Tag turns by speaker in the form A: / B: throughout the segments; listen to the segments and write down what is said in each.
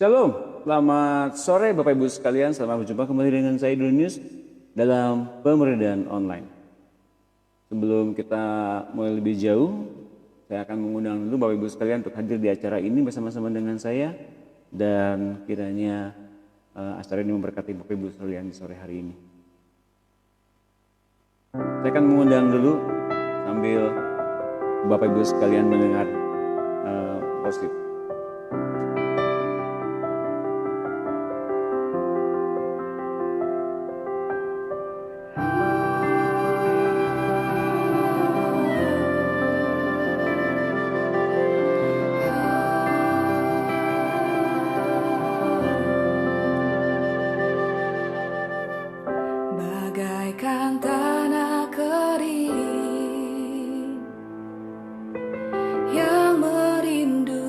A: Shalom, selamat sore Bapak Ibu sekalian. Selamat berjumpa kembali dengan saya Dulu News dalam pemberitaan online. Sebelum kita mulai lebih jauh, saya akan mengundang dulu Bapak Ibu sekalian untuk hadir di acara ini bersama-sama dengan saya, dan kiranya acara ini memberkati Bapak Ibu sekalian di sore hari ini. Saya akan mengundang dulu sambil Bapak Ibu sekalian mendengar worship.
B: Bagaikan tanah kering yang merindu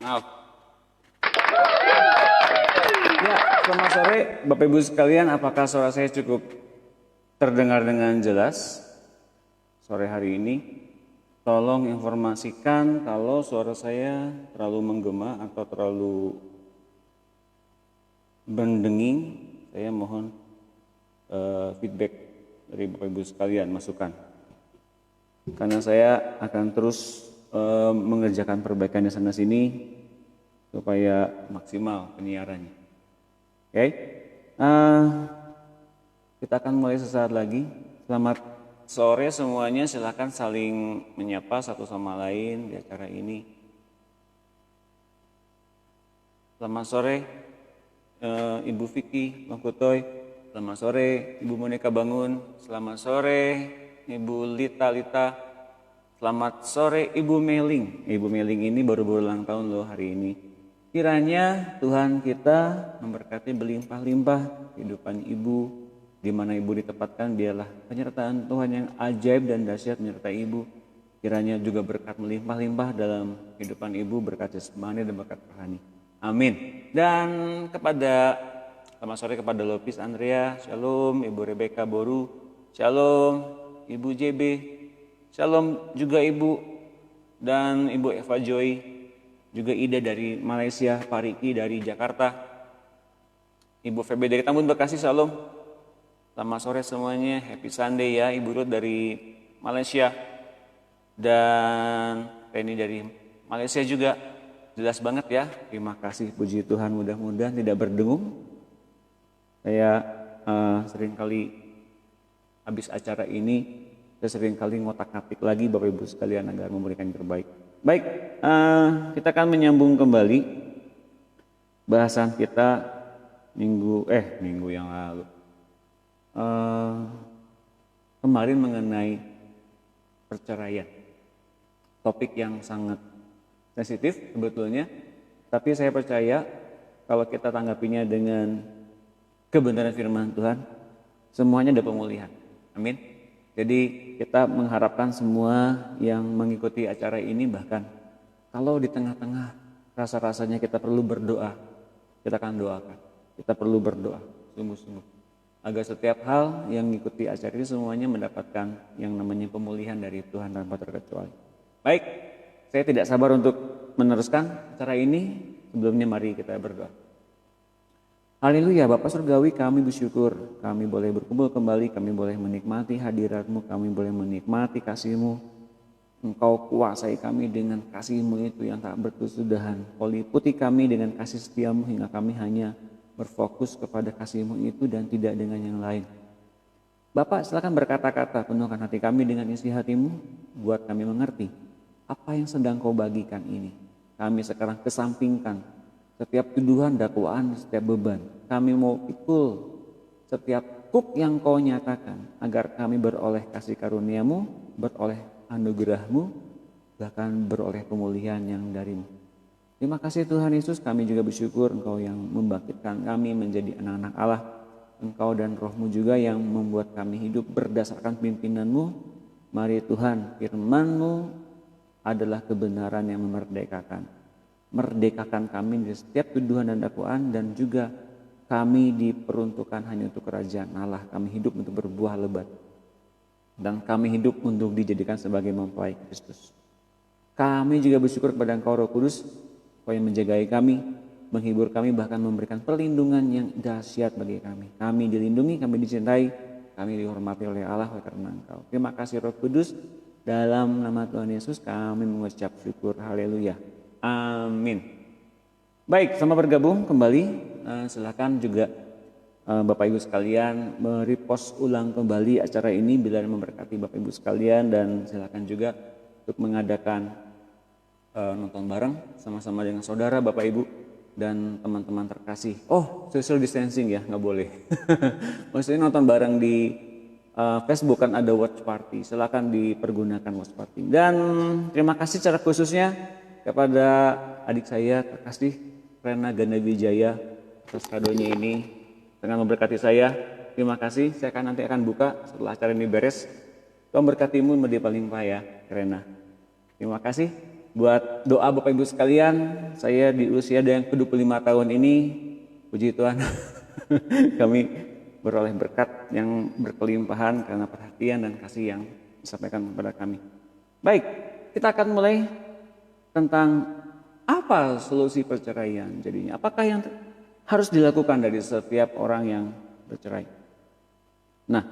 A: Maaf. Ya, selamat sore Bapak Ibu sekalian, apakah suara saya cukup terdengar dengan jelas sore hari ini? Tolong informasikan kalau suara saya terlalu menggema atau terlalu mendenging. Saya mohon feedback dari Bapak Ibu sekalian, masukan. Karena saya akan terus mengerjakan perbaikan di sana sini supaya maksimal penyiarannya. Oke, kita akan mulai sesaat lagi. Selamat sore semuanya, silakan saling menyapa satu sama lain di acara ini. Selamat sore Ibu Vicky, Bang Kutoy. Selamat sore Ibu Monika Bangun. Selamat sore Ibu Lita. Selamat sore Ibu Meling. Ibu Meling ini baru berulang tahun loh hari ini. Kiranya Tuhan kita memberkati berlimpah-limpah kehidupan Ibu. Di mana Ibu ditempatkan, biarlah penyertaan Tuhan yang ajaib dan dahsyat menyertai Ibu. Kiranya juga berkat melimpah-limpah dalam kehidupan Ibu, berkat jasmani dan berkat rohani. Amin. Dan selamat sore kepada Lopis Andrea, Shalom Ibu Rebecca Boru, Shalom Ibu JB, Shalom juga Ibu dan Ibu Eva Joy, juga Ida dari Malaysia, Pak Riki dari Jakarta, Ibu Febe dari Tambun Bekasi, Shalom. Selamat sore semuanya, Happy Sunday ya Ibu Ruth dari Malaysia dan Penny dari Malaysia juga. Jelas banget ya, terima kasih, puji Tuhan, mudah-mudahan tidak berdengung. Saya sering kali habis acara ini, saya sering kali ngotak-ngatik lagi Bapak Ibu sekalian agar memberikan yang terbaik. Baik, kita akan menyambung kembali bahasan kita minggu yang lalu. Kemarin mengenai perceraian, topik yang sangat sensitif sebetulnya, tapi saya percaya kalau kita tanggapinya dengan kebenaran firman Tuhan, semuanya ada pemulihan. Amin. Jadi kita mengharapkan semua yang mengikuti acara ini, bahkan kalau di tengah-tengah rasa-rasanya kita perlu berdoa, kita akan doakan. Kita perlu berdoa sungguh-sungguh agar setiap hal yang mengikuti acara ini semuanya mendapatkan yang namanya pemulihan dari Tuhan tanpa terkecuali. Baik, saya tidak sabar untuk meneruskan acara ini. Sebelumnya mari kita berdoa. Haleluya, Bapa Surgawi, kami bersyukur kami boleh berkumpul kembali, kami boleh menikmati hadirat-Mu, kami boleh menikmati kasih-Mu. Engkau kuasai kami dengan kasih-Mu itu yang tak berkesudahan. Kau liputi kami dengan kasih setia-Mu hingga kami hanya berfokus kepada kasih-Mu itu dan tidak dengan yang lain. Bapak, silakan berkata-kata, penuhkan hati kami dengan isi hati-Mu, buat kami mengerti apa yang sedang Kau bagikan ini. Kami sekarang kesampingkan setiap tuduhan, dakwaan, setiap beban. Kami mau pikul setiap kuk yang Kau nyatakan agar kami beroleh kasih karunia-Mu, beroleh anugerah-Mu, bahkan beroleh pemulihan yang dari-Mu. Terima kasih Tuhan Yesus, kami juga bersyukur Engkau yang membangkitkan kami menjadi anak-anak Allah. Engkau dan Roh-Mu juga yang membuat kami hidup berdasarkan pimpinan-Mu. Mari Tuhan, firman-Mu adalah kebenaran yang memerdekakan. Merdekakan kami dari setiap tuduhan dan dakwaan, dan juga kami diperuntukkan hanya untuk kerajaan Allah. Kami hidup untuk berbuah lebat, dan kami hidup untuk dijadikan sebagai mempelai Kristus. Kami juga bersyukur kepada Engkau Roh Kudus, Kau yang menjagai kami, menghibur kami, bahkan memberikan perlindungan yang dahsyat bagi kami. Kami dilindungi, kami dicintai, kami dihormati oleh Allah karena Engkau. Terima kasih Roh Kudus, dalam nama Tuhan Yesus kami mengucap syukur. Haleluya. Amin. Baik, selamat bergabung kembali. Silakan juga Bapak Ibu sekalian merepost ulang kembali acara ini bila memberkati Bapak Ibu sekalian, dan silakan juga untuk mengadakan nonton bareng sama-sama dengan saudara, Bapak Ibu dan teman-teman terkasih. Oh, social distancing ya, nggak boleh. Maksudnya nonton bareng di Facebook kan ada watch party, silakan dipergunakan watch party. Dan terima kasih secara khususnya kepada adik saya terkasih Rena Ganda Wijaya atas kadonya ini dengan memberkati saya. Terima kasih, saya nanti akan buka setelah acara ini beres. Tuhan berkatimu berlimpah-limpah ya Rena. Terima kasih. buat doa Bapak Ibu sekalian. Saya di usia yang ke-25 tahun ini, puji Tuhan, kami beroleh berkat yang berkelimpahan karena perhatian dan kasih yang disampaikan kepada kami. Baik, kita akan mulai tentang apa solusi perceraian jadinya. Apakah yang harus dilakukan dari setiap orang yang bercerai? Nah,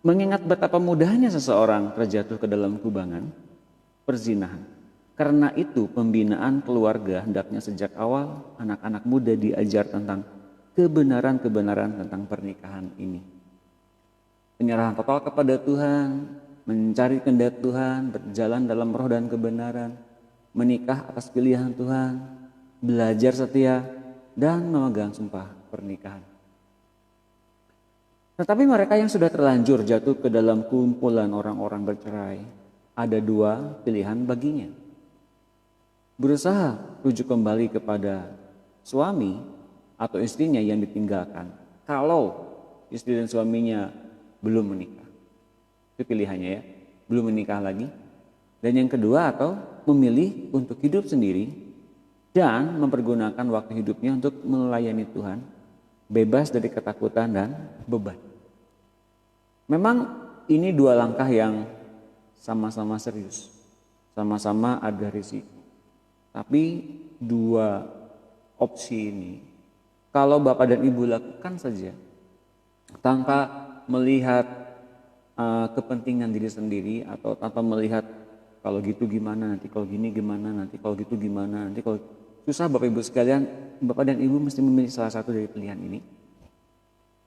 A: mengingat betapa mudahnya seseorang terjatuh ke dalam kubangan perzinahan. Karena itu pembinaan keluarga hendaknya sejak awal anak-anak muda diajar tentang kebenaran-kebenaran tentang pernikahan ini. Penyerahan total kepada Tuhan, mencari kehendak Tuhan, berjalan dalam roh dan kebenaran, menikah atas pilihan Tuhan, belajar setia, dan memegang sumpah pernikahan. Tetapi mereka yang sudah terlanjur jatuh ke dalam kumpulan orang-orang bercerai, ada dua pilihan baginya. Berusaha rujuk kembali kepada suami atau istrinya yang ditinggalkan kalau istri dan suaminya belum menikah. Itu pilihannya ya, belum menikah lagi. Dan yang kedua, atau memilih untuk hidup sendiri dan mempergunakan waktu hidupnya untuk melayani Tuhan, bebas dari ketakutan dan beban. Memang ini dua langkah yang sama-sama serius, sama-sama ada risiko. Tapi dua opsi ini, kalau Bapak dan Ibu lakukan saja tanpa melihat kepentingan diri sendiri, atau tanpa melihat kalau gitu gimana, nanti kalau gini gimana, nanti kalau gitu gimana, nanti kalau susah. Bapak Ibu sekalian, Bapak dan Ibu mesti memilih salah satu dari pilihan ini.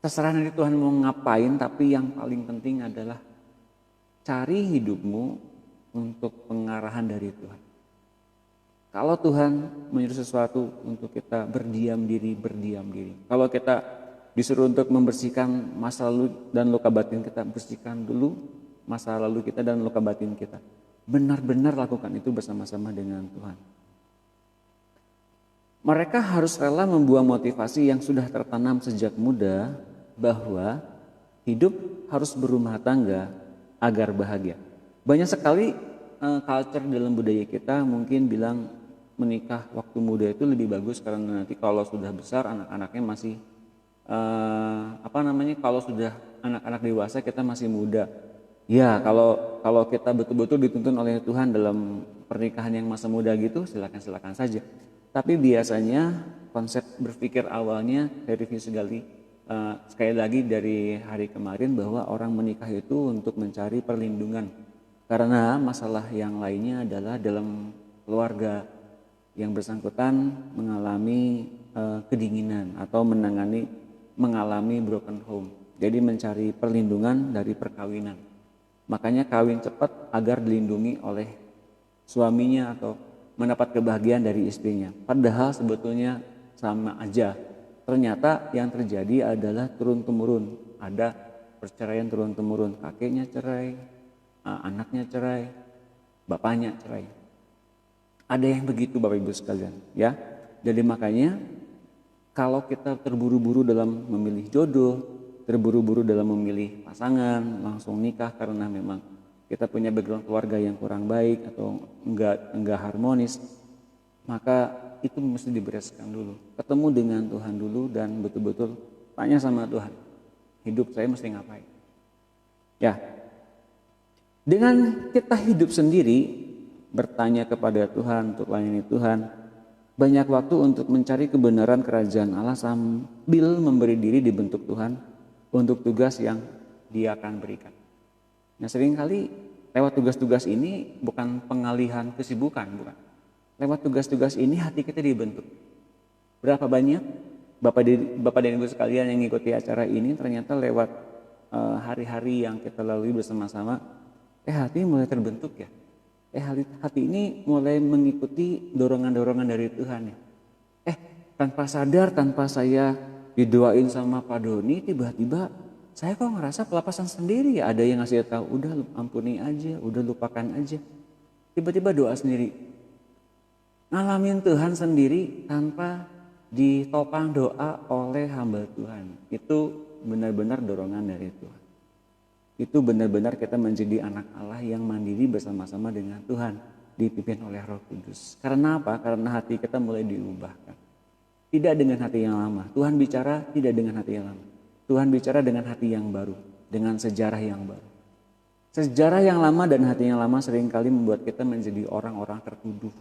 A: Terserah nanti Tuhan mau ngapain, tapi yang paling penting adalah cari hidupmu untuk pengarahan dari Tuhan. Kalau Tuhan menyuruh sesuatu untuk kita berdiam diri. Kalau kita disuruh untuk membersihkan masa lalu dan luka batin kita, bersihkan dulu masa lalu kita dan luka batin kita. Benar-benar lakukan itu bersama-sama dengan Tuhan. Mereka harus rela membuang motivasi yang sudah tertanam sejak muda bahwa hidup harus berumah tangga agar bahagia. Banyak sekali culture dalam budaya kita mungkin bilang menikah waktu muda itu lebih bagus karena nanti kalau sudah besar anak-anaknya masih kalau sudah anak-anak dewasa kita masih muda. Ya, kalau kita betul-betul dituntun oleh Tuhan dalam pernikahan yang masa muda gitu, silakan saja. Tapi biasanya konsep berpikir awalnya review sekali lagi dari hari kemarin bahwa orang menikah itu untuk mencari perlindungan. Karena masalah yang lainnya adalah dalam keluarga yang bersangkutan mengalami kedinginan atau mengalami broken home. Jadi mencari perlindungan dari perkawinan. Makanya kawin cepat agar dilindungi oleh suaminya atau mendapat kebahagiaan dari istrinya. Padahal sebetulnya sama aja. Ternyata yang terjadi adalah turun-temurun. Ada perceraian turun-temurun. Kakeknya cerai, anaknya cerai, bapaknya cerai. Ada yang begitu Bapak Ibu sekalian, ya. Jadi makanya kalau kita terburu-buru dalam memilih jodoh, terburu-buru dalam memilih pasangan, langsung nikah karena memang kita punya background keluarga yang kurang baik atau enggak harmonis, maka itu mesti dibereskan dulu. Ketemu dengan Tuhan dulu dan betul-betul tanya sama Tuhan, hidup saya mesti ngapain? Ya. Dengan kita hidup sendiri, bertanya kepada Tuhan, untuk melayani Tuhan, banyak waktu untuk mencari kebenaran kerajaan Allah sambil memberi diri dibentuk Tuhan untuk tugas yang Dia akan berikan. Nah, seringkali lewat tugas-tugas ini bukan pengalihan kesibukan, bukan. Lewat tugas-tugas ini hati kita dibentuk. Berapa banyak Bapak dan Ibu sekalian yang mengikuti acara ini ternyata lewat hari-hari yang kita lalui bersama-sama, hati mulai terbentuk ya. Hati ini mulai mengikuti dorongan-dorongan dari Tuhan ya. Tanpa sadar, tanpa saya didoain sama Pak Doni, tiba-tiba saya kok ngerasa kelepasan sendiri ya. Ada yang ngasih tahu, udah ampuni aja, udah lupakan aja. Tiba-tiba doa sendiri. Ngalamin Tuhan sendiri tanpa ditopang doa oleh hamba Tuhan. Itu benar-benar dorongan dari Tuhan. Itu benar-benar kita menjadi anak Allah yang mandiri bersama-sama dengan Tuhan. dipimpin oleh Roh Kudus. Karena apa? Karena hati kita mulai diubahkan. Tidak dengan hati yang lama. Tuhan bicara tidak dengan hati yang lama. Tuhan bicara dengan hati yang baru, dengan sejarah yang baru. Sejarah yang lama dan hati yang lama seringkali membuat kita menjadi orang-orang tertuduh,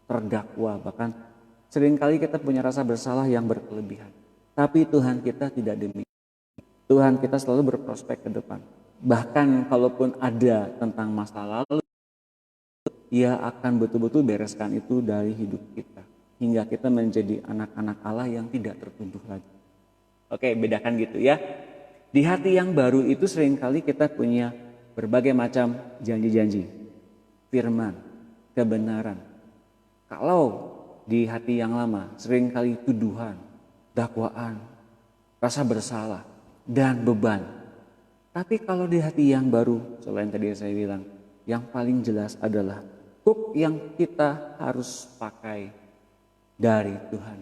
A: terdakwa, bahkan seringkali kita punya rasa bersalah yang berkelebihan. Tapi Tuhan kita tidak demikian. Tuhan kita selalu berprospek ke depan. Bahkan kalaupun ada tentang masa lalu, Ia akan betul-betul bereskan itu dari hidup kita. Hingga kita menjadi anak-anak Allah yang tidak tertuduh lagi. Oke, bedakan gitu ya. Di hati yang baru itu seringkali kita punya berbagai macam janji-janji, firman, kebenaran. Kalau di hati yang lama seringkali tuduhan, dakwaan, rasa bersalah, dan beban. Tapi kalau di hati yang baru, selain tadi saya bilang, yang paling jelas adalah hook yang kita harus pakai dari Tuhan.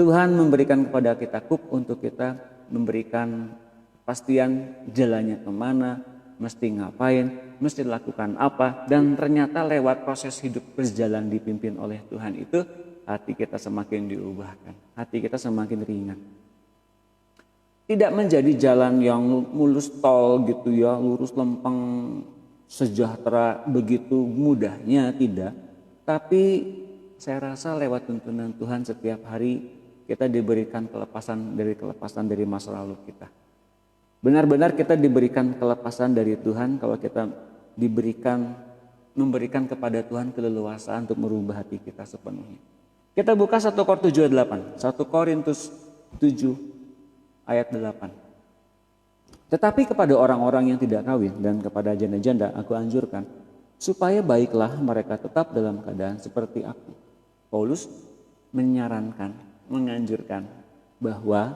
A: Tuhan memberikan kepada kita hook untuk kita memberikan kepastian jalannya kemana, mesti ngapain, mesti lakukan apa. Dan ternyata lewat proses hidup berjalan dipimpin oleh Tuhan itu, hati kita semakin diubahkan, hati kita semakin ringan. Tidak menjadi jalan yang mulus tol gitu ya, lurus lempeng sejahtera begitu mudahnya, tidak. Tapi saya rasa lewat tuntunan Tuhan setiap hari kita diberikan kelepasan dari masa lalu kita. Benar-benar kita diberikan kelepasan dari Tuhan kalau kita memberikan kepada Tuhan keleluasaan untuk merubah hati kita sepenuhnya. Kita buka 1 Korintus 7:8, 1 Korintus 7 ayat 8. Tetapi kepada orang-orang yang tidak kawin dan kepada janda-janda aku anjurkan supaya baiklah mereka tetap dalam keadaan seperti aku. Paulus menganjurkan bahwa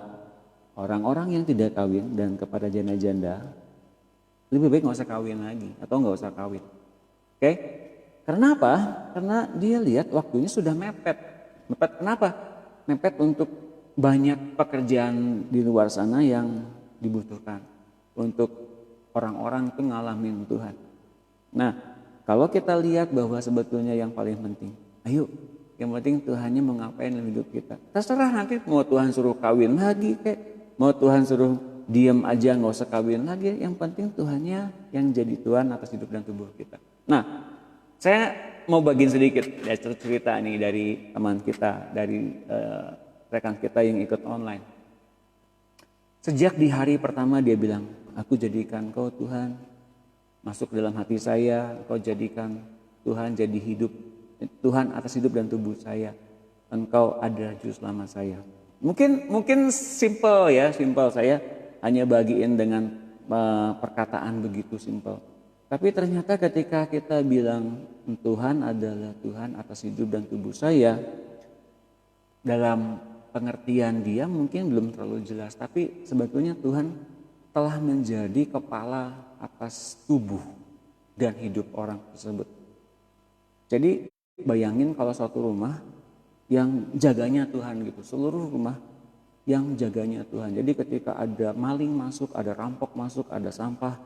A: orang-orang yang tidak kawin dan kepada janda-janda lebih baik nggak usah kawin lagi atau nggak usah kawin. Oke? Karena apa? Karena dia lihat waktunya sudah mepet. Mepet kenapa? Mepet untuk banyak pekerjaan di luar sana yang dibutuhkan untuk orang-orang itu ngalamin Tuhan. Nah, kalau kita lihat bahwa sebetulnya yang paling penting, ayo, yang penting Tuhannya mau ngapain dalam hidup kita. Terserah nanti mau Tuhan suruh kawin lagi, mau Tuhan suruh diam aja nggak usah kawin lagi. Yang penting Tuhannya yang jadi Tuhan atas hidup dan tubuh kita. Nah, saya mau bagiin sedikit dari cerita nih dari teman kita, dari rekan kita yang ikut online. Sejak di hari pertama dia bilang, aku jadikan kau Tuhan masuk dalam hati saya, kau jadikan Tuhan jadi hidup, Tuhan atas hidup dan tubuh saya. Engkau ada juru selamat saya. Mungkin simple ya, saya hanya bagiin dengan perkataan begitu simple. Tapi ternyata ketika kita bilang Tuhan adalah Tuhan atas hidup dan tubuh saya, dalam pengertian dia mungkin belum terlalu jelas, tapi sebetulnya Tuhan telah menjadi kepala atas tubuh dan hidup orang tersebut. Jadi bayangin kalau suatu rumah yang jaganya Tuhan gitu, seluruh rumah yang jaganya Tuhan. Jadi ketika ada maling masuk, ada rampok masuk, ada sampah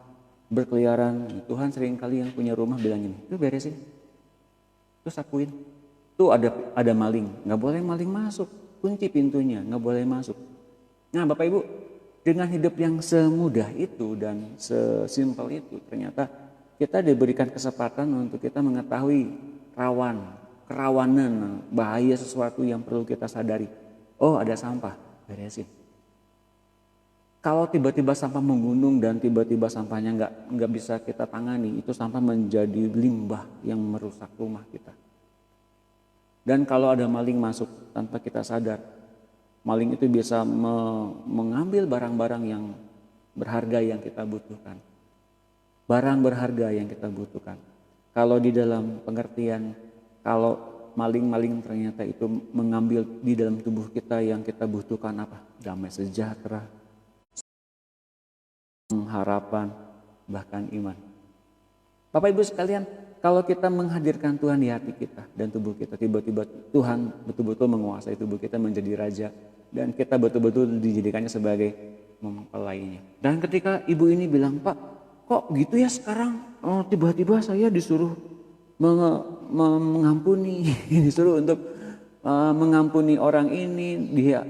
A: berkeliaran, Tuhan seringkali yang punya rumah bilang ini, itu beresin, itu sapuin, tuh ada maling, nggak boleh maling masuk, kunci pintunya, nggak boleh masuk. Nah Bapak Ibu, dengan hidup yang semudah itu dan sesimpel itu, ternyata kita diberikan kesempatan untuk kita mengetahui kerawanan, bahaya sesuatu yang perlu kita sadari. Oh ada sampah, beresin. Kalau tiba-tiba sampah menggunung dan tiba-tiba sampahnya nggak bisa kita tangani, itu sampah menjadi limbah yang merusak rumah kita. Dan kalau ada maling masuk tanpa kita sadar, maling itu bisa mengambil barang-barang yang berharga yang kita butuhkan. Barang berharga yang kita butuhkan. Kalau di dalam pengertian, kalau maling-maling ternyata itu mengambil di dalam tubuh kita yang kita butuhkan apa? Damai sejahtera, harapan, bahkan iman. Bapak Ibu sekalian, kalau kita menghadirkan Tuhan di hati kita dan tubuh kita, tiba-tiba Tuhan betul-betul menguasai tubuh kita menjadi raja dan kita betul-betul dijadikannya sebagai mempelainya. Dan ketika ibu ini bilang, Pak, kok gitu ya sekarang? Oh, tiba-tiba saya disuruh mengampuni, disuruh untuk mengampuni orang ini, dia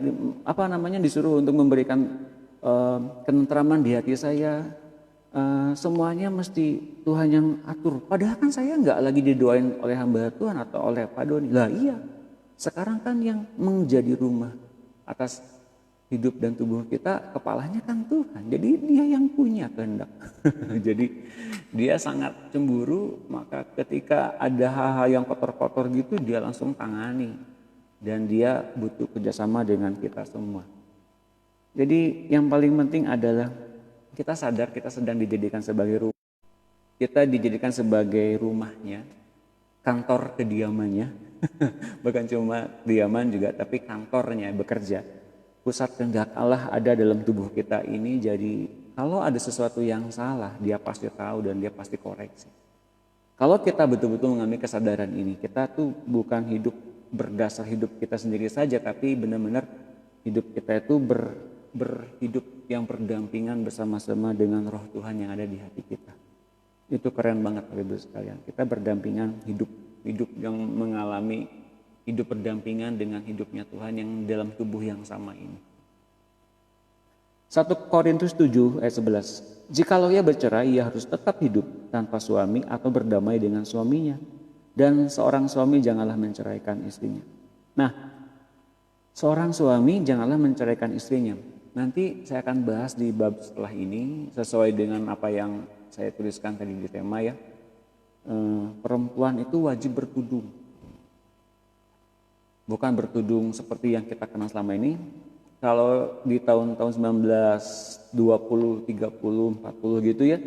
A: disuruh untuk memberikan ketentraman di hati saya. Semuanya mesti Tuhan yang atur. Padahal kan saya nggak lagi didoain oleh hamba Tuhan atau oleh Pak Doni. Lah iya, sekarang kan yang menjadi rumah atas hidup dan tubuh kita, kepalanya kan Tuhan. Jadi dia yang punya kehendak. Jadi dia sangat cemburu, maka ketika ada hal-hal yang kotor-kotor gitu, dia langsung tangani. Dan dia butuh kerjasama dengan kita semua. Jadi yang paling penting adalah kita sadar kita sedang dijadikan sebagai rumah. Kita dijadikan sebagai rumahnya, kantor kediamannya. Bukan cuma diaman juga, tapi kantornya bekerja. Pusat kehendak Allah ada dalam tubuh kita ini. Jadi kalau ada sesuatu yang salah, dia pasti tahu dan dia pasti koreksi. Kalau kita betul-betul mengalami kesadaran ini, kita tuh bukan hidup berdasar hidup kita sendiri saja, tapi benar-benar hidup kita itu berhidup yang berdampingan bersama-sama dengan roh Tuhan yang ada di hati kita. Itu keren banget Bapak Ibu sekalian. Kita berdampingan hidup yang mengalami hidup berdampingan dengan hidupnya Tuhan yang dalam tubuh yang sama ini. 1 Korintus 7 ayat 11. Jikalau ia bercerai, ia harus tetap hidup tanpa suami atau berdamai dengan suaminya. Dan seorang suami janganlah menceraikan istrinya. Nah, seorang suami janganlah menceraikan istrinya. Nanti saya akan bahas di bab setelah ini sesuai dengan apa yang saya tuliskan tadi di tema ya. Perempuan itu wajib bertudung. Bukan bertudung seperti yang kita kenal selama ini. Kalau di tahun-tahun 1920, 30, 40 gitu ya,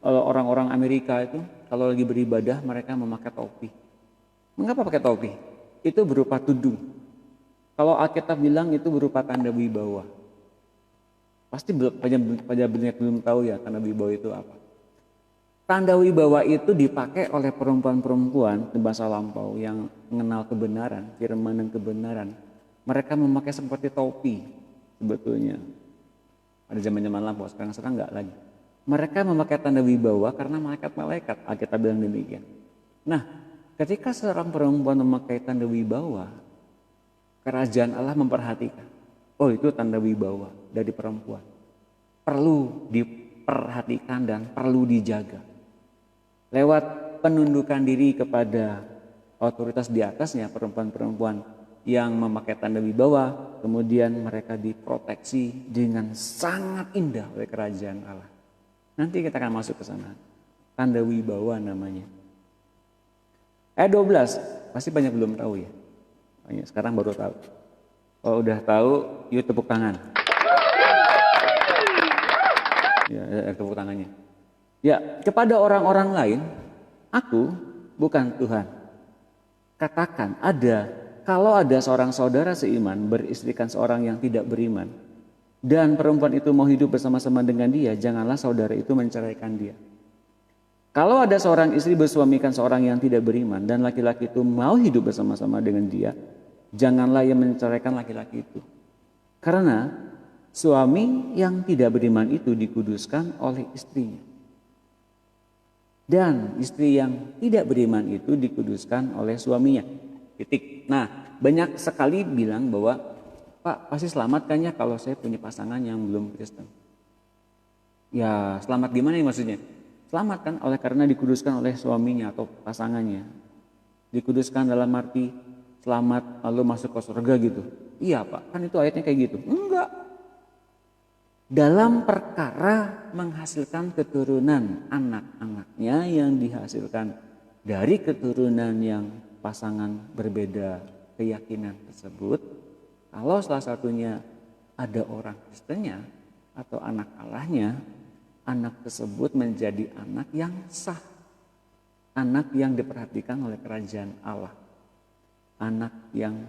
A: orang-orang Amerika itu kalau lagi beribadah mereka memakai topi. Mengapa pakai topi? Itu berupa tudung. Kalau Alkitab bilang itu berupa tanda wibawa. Pasti banyak belum tahu ya tanda wibawa itu apa. Tanda wibawa itu dipakai oleh perempuan-perempuan di masa lampau yang mengenal kebenaran, firman dan kebenaran. Mereka memakai seperti topi sebetulnya. Pada zaman-zaman lampau, sekarang enggak lagi. Mereka memakai tanda wibawa karena malaikat-malaikat, Alkitab bilang demikian. Nah, ketika seorang perempuan memakai tanda wibawa, kerajaan Allah memperhatikan. Oh, itu tanda wibawa dari perempuan. Perlu diperhatikan dan perlu dijaga. Lewat penundukan diri kepada otoritas di atasnya, perempuan-perempuan yang memakai tanda wibawa, kemudian mereka diproteksi dengan sangat indah oleh kerajaan Allah. Nanti kita akan masuk ke sana. Tanda wibawa namanya. Ayat 12, pasti banyak belum tahu ya. Sekarang baru tahu. Kalau udah tahu, yuk tepuk tangan. Ya, tepuk tangannya. Ya, kepada orang-orang lain, aku bukan Tuhan. Katakan kalau ada seorang saudara seiman beristrikan seorang yang tidak beriman, dan perempuan itu mau hidup bersama-sama dengan dia, janganlah saudara itu menceraikan dia. Kalau ada seorang istri bersuamikan seorang yang tidak beriman, dan laki-laki itu mau hidup bersama-sama dengan dia, janganlah ia menceraikan laki-laki itu. Karena suami yang tidak beriman itu dikuduskan oleh istrinya. Dan istri yang tidak beriman itu dikuduskan oleh suaminya. Titik. Nah, banyak sekali bilang bahwa Pak, pasti selamat kan ya kalau saya punya pasangan yang belum Kristen. Ya, selamat gimana nih maksudnya? Selamat kan oleh karena dikuduskan oleh suaminya atau pasangannya. Dikuduskan dalam arti selamat lalu masuk ke surga gitu. Iya Pak, kan itu ayatnya kayak gitu. Enggak. Dalam perkara menghasilkan keturunan anak-anaknya yang dihasilkan dari keturunan yang pasangan berbeda keyakinan tersebut, kalau salah satunya ada orang Kristennya atau anak Allahnya, anak tersebut menjadi anak yang sah, anak yang diperhatikan oleh kerajaan Allah, anak yang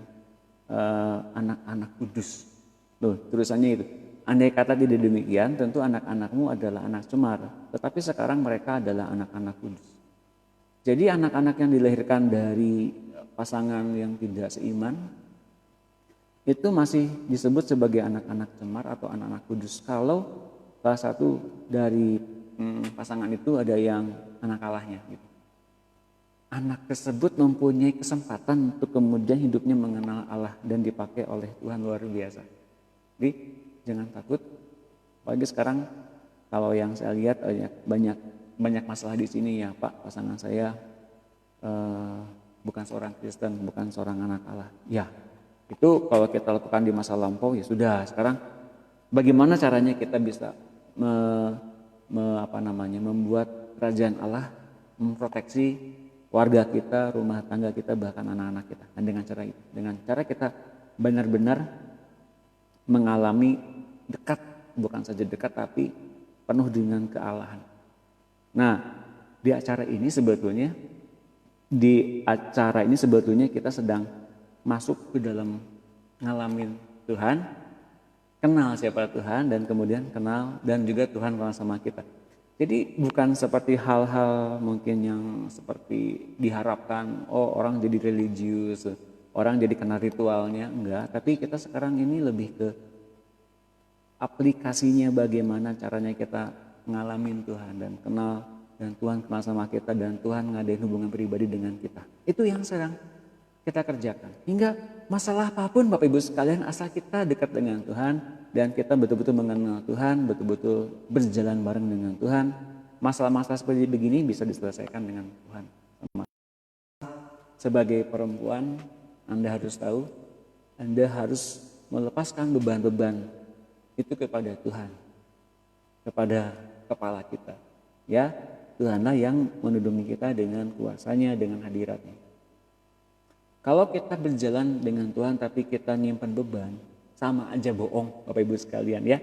A: anak-anak kudus. Loh, tulisannya itu. Andai kata tidak demikian, tentu anak-anakmu adalah anak cemara. Tetapi sekarang mereka adalah anak-anak kudus. Jadi anak-anak yang dilahirkan dari pasangan yang tidak seiman, itu masih disebut sebagai anak-anak cemar atau anak-anak kudus. Kalau salah satu dari pasangan itu ada yang anak Allahnya. Gitu. anak tersebut mempunyai kesempatan untuk kemudian hidupnya mengenal Allah dan dipakai oleh Tuhan luar biasa. Jadi jangan takut. Apalagi sekarang kalau yang saya lihat banyak masalah di sini ya Pak, pasangan saya bukan seorang Kristen, bukan seorang anak Allah. Ya, itu kalau kita lakukan di masa lampau ya sudah. Sekarang bagaimana caranya kita bisa membuat kerajaan Allah, memproteksi warga kita, rumah tangga kita, bahkan anak-anak kita. Dan dengan cara kita benar-benar mengalami dekat, bukan saja dekat tapi penuh dengan kealahan. Nah, di acara ini sebetulnya kita sedang masuk ke dalam ngalamin Tuhan, kenal siapa Tuhan, dan kemudian kenal dan juga Tuhan kenal sama kita. Jadi bukan seperti hal-hal mungkin yang seperti diharapkan, orang jadi religius, orang jadi kenal ritualnya, enggak. Tapi kita sekarang ini lebih ke aplikasinya, bagaimana caranya kita ngalamin Tuhan dan kenal, dan Tuhan kenal sama kita, dan Tuhan ngadain hubungan pribadi dengan kita. Itu yang sedang kita kerjakan. Hingga masalah apapun Bapak Ibu sekalian, asal kita dekat dengan Tuhan dan kita betul-betul mengenal Tuhan, betul-betul berjalan bareng dengan Tuhan, masalah-masalah seperti begini bisa diselesaikan dengan Tuhan. Sebagai perempuan, Anda harus tahu, Anda harus melepaskan beban-beban itu kepada Tuhan, kepada kepala kita. Ya, Tuhanlah yang menudungi kita dengan kuasanya, dengan hadiratnya. Kalau kita berjalan dengan Tuhan tapi kita nyimpan beban, sama aja bohong Bapak Ibu sekalian ya.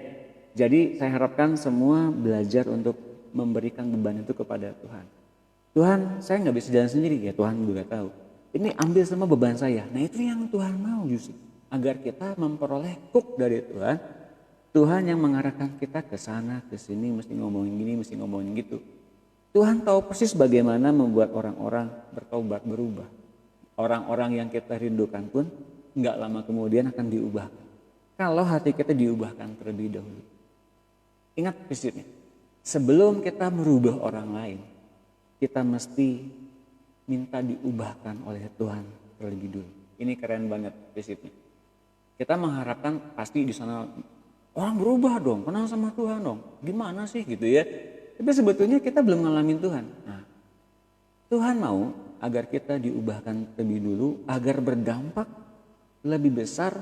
A: Jadi saya harapkan semua belajar untuk memberikan beban itu kepada Tuhan. Tuhan, saya nggak bisa jalan sendiri ya, Tuhan juga tahu. Ini ambil semua beban saya. Nah itu yang Tuhan mau justru, agar kita memperoleh kuk dari Tuhan. Tuhan yang mengarahkan kita ke sana, ke sini, mesti ngomongin gini, mesti ngomongin gitu. Tuhan tahu persis bagaimana membuat orang-orang bertobat, berubah. Orang-orang yang kita rindukan pun nggak lama kemudian akan diubah. Kalau hati kita diubahkan terlebih dahulu. Ingat prinsipnya, sebelum kita merubah orang lain, kita mesti minta diubahkan oleh Tuhan terlebih dulu. Ini keren banget prinsipnya. Kita mengharapkan pasti di sana orang berubah dong, kenal sama Tuhan dong. Gimana sih gitu ya? Tapi sebetulnya kita belum ngalamin Tuhan. Nah, Tuhan mau agar kita diubahkan lebih dulu, agar berdampak lebih besar,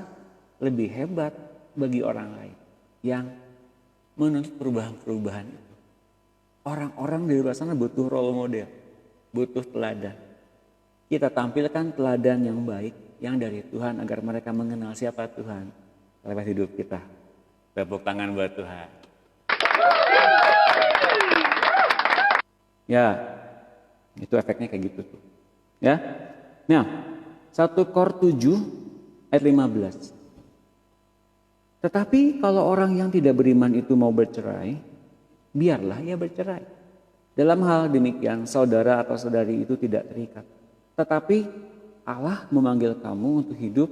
A: lebih hebat bagi orang lain yang menuntut perubahan-perubahan itu. Orang-orang di luar sana butuh role model, butuh teladan. Kita tampilkan teladan yang baik, yang dari Tuhan, agar mereka mengenal siapa Tuhan lewat hidup kita. Tepuk tangan buat Tuhan. Ya, itu efeknya kayak gitu tuh. Ya. Nah, 1 Kor 7 ayat 15. Tetapi kalau orang yang tidak beriman itu mau bercerai, biarlah ia bercerai. Dalam hal demikian, saudara atau saudari itu tidak terikat. Tetapi Allah memanggil kamu untuk hidup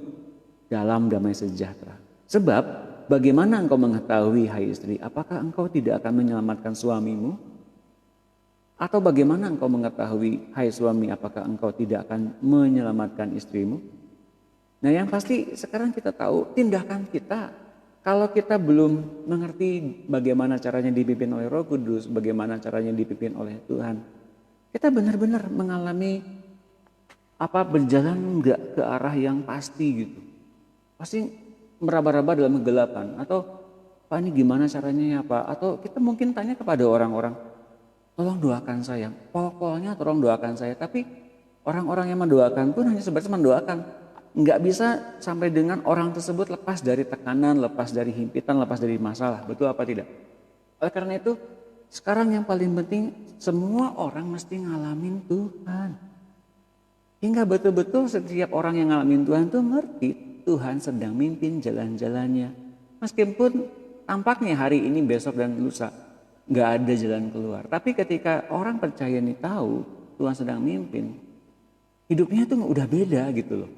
A: dalam damai sejahtera. Sebab bagaimana engkau mengetahui, hai istri, apakah engkau tidak akan menyelamatkan suamimu? Atau bagaimana engkau mengetahui, hai suami, apakah engkau tidak akan menyelamatkan istrimu? Nah yang pasti sekarang kita tahu tindakan kita, kalau kita belum mengerti bagaimana caranya dipimpin oleh Roh Kudus, bagaimana caranya dipimpin oleh Tuhan, kita benar-benar mengalami berjalan enggak ke arah yang pasti gitu. Pasti meraba-raba dalam kegelapan, atau Pak ini gimana caranya ya Pak? Atau kita mungkin tanya kepada orang-orang, tolong doakan saya, pokoknya tolong doakan saya. Tapi orang-orang yang mendoakan pun hanya sebatas mendoakan, nggak bisa sampai dengan orang tersebut lepas dari tekanan, lepas dari himpitan, lepas dari masalah. Betul apa tidak? Oleh karena itu, sekarang yang paling penting, semua orang mesti ngalamin Tuhan. Hingga betul-betul setiap orang yang ngalamin Tuhan tuh ngerti Tuhan sedang mimpin jalan-jalannya. Meskipun tampaknya hari ini, besok dan lusa nggak ada jalan keluar. Tapi ketika orang percaya nih tahu Tuhan sedang mimpin, hidupnya tuh udah beda gitu loh.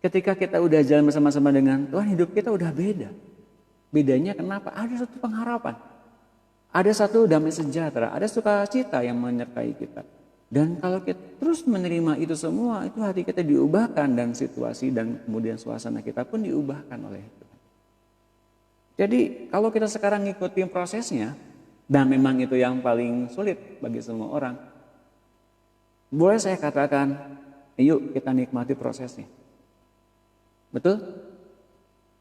A: Ketika kita udah jalan bersama-sama dengan Tuhan, hidup kita udah beda. Bedanya kenapa? Ada satu pengharapan. Ada satu damai sejahtera, ada sukacita yang menyertai kita. Dan kalau kita terus menerima itu semua, itu hati kita diubahkan dan situasi dan kemudian suasana kita pun diubahkan oleh Tuhan. Jadi kalau kita sekarang ngikutin prosesnya, dan memang itu yang paling sulit bagi semua orang, boleh saya katakan, yuk kita nikmati prosesnya. Betul?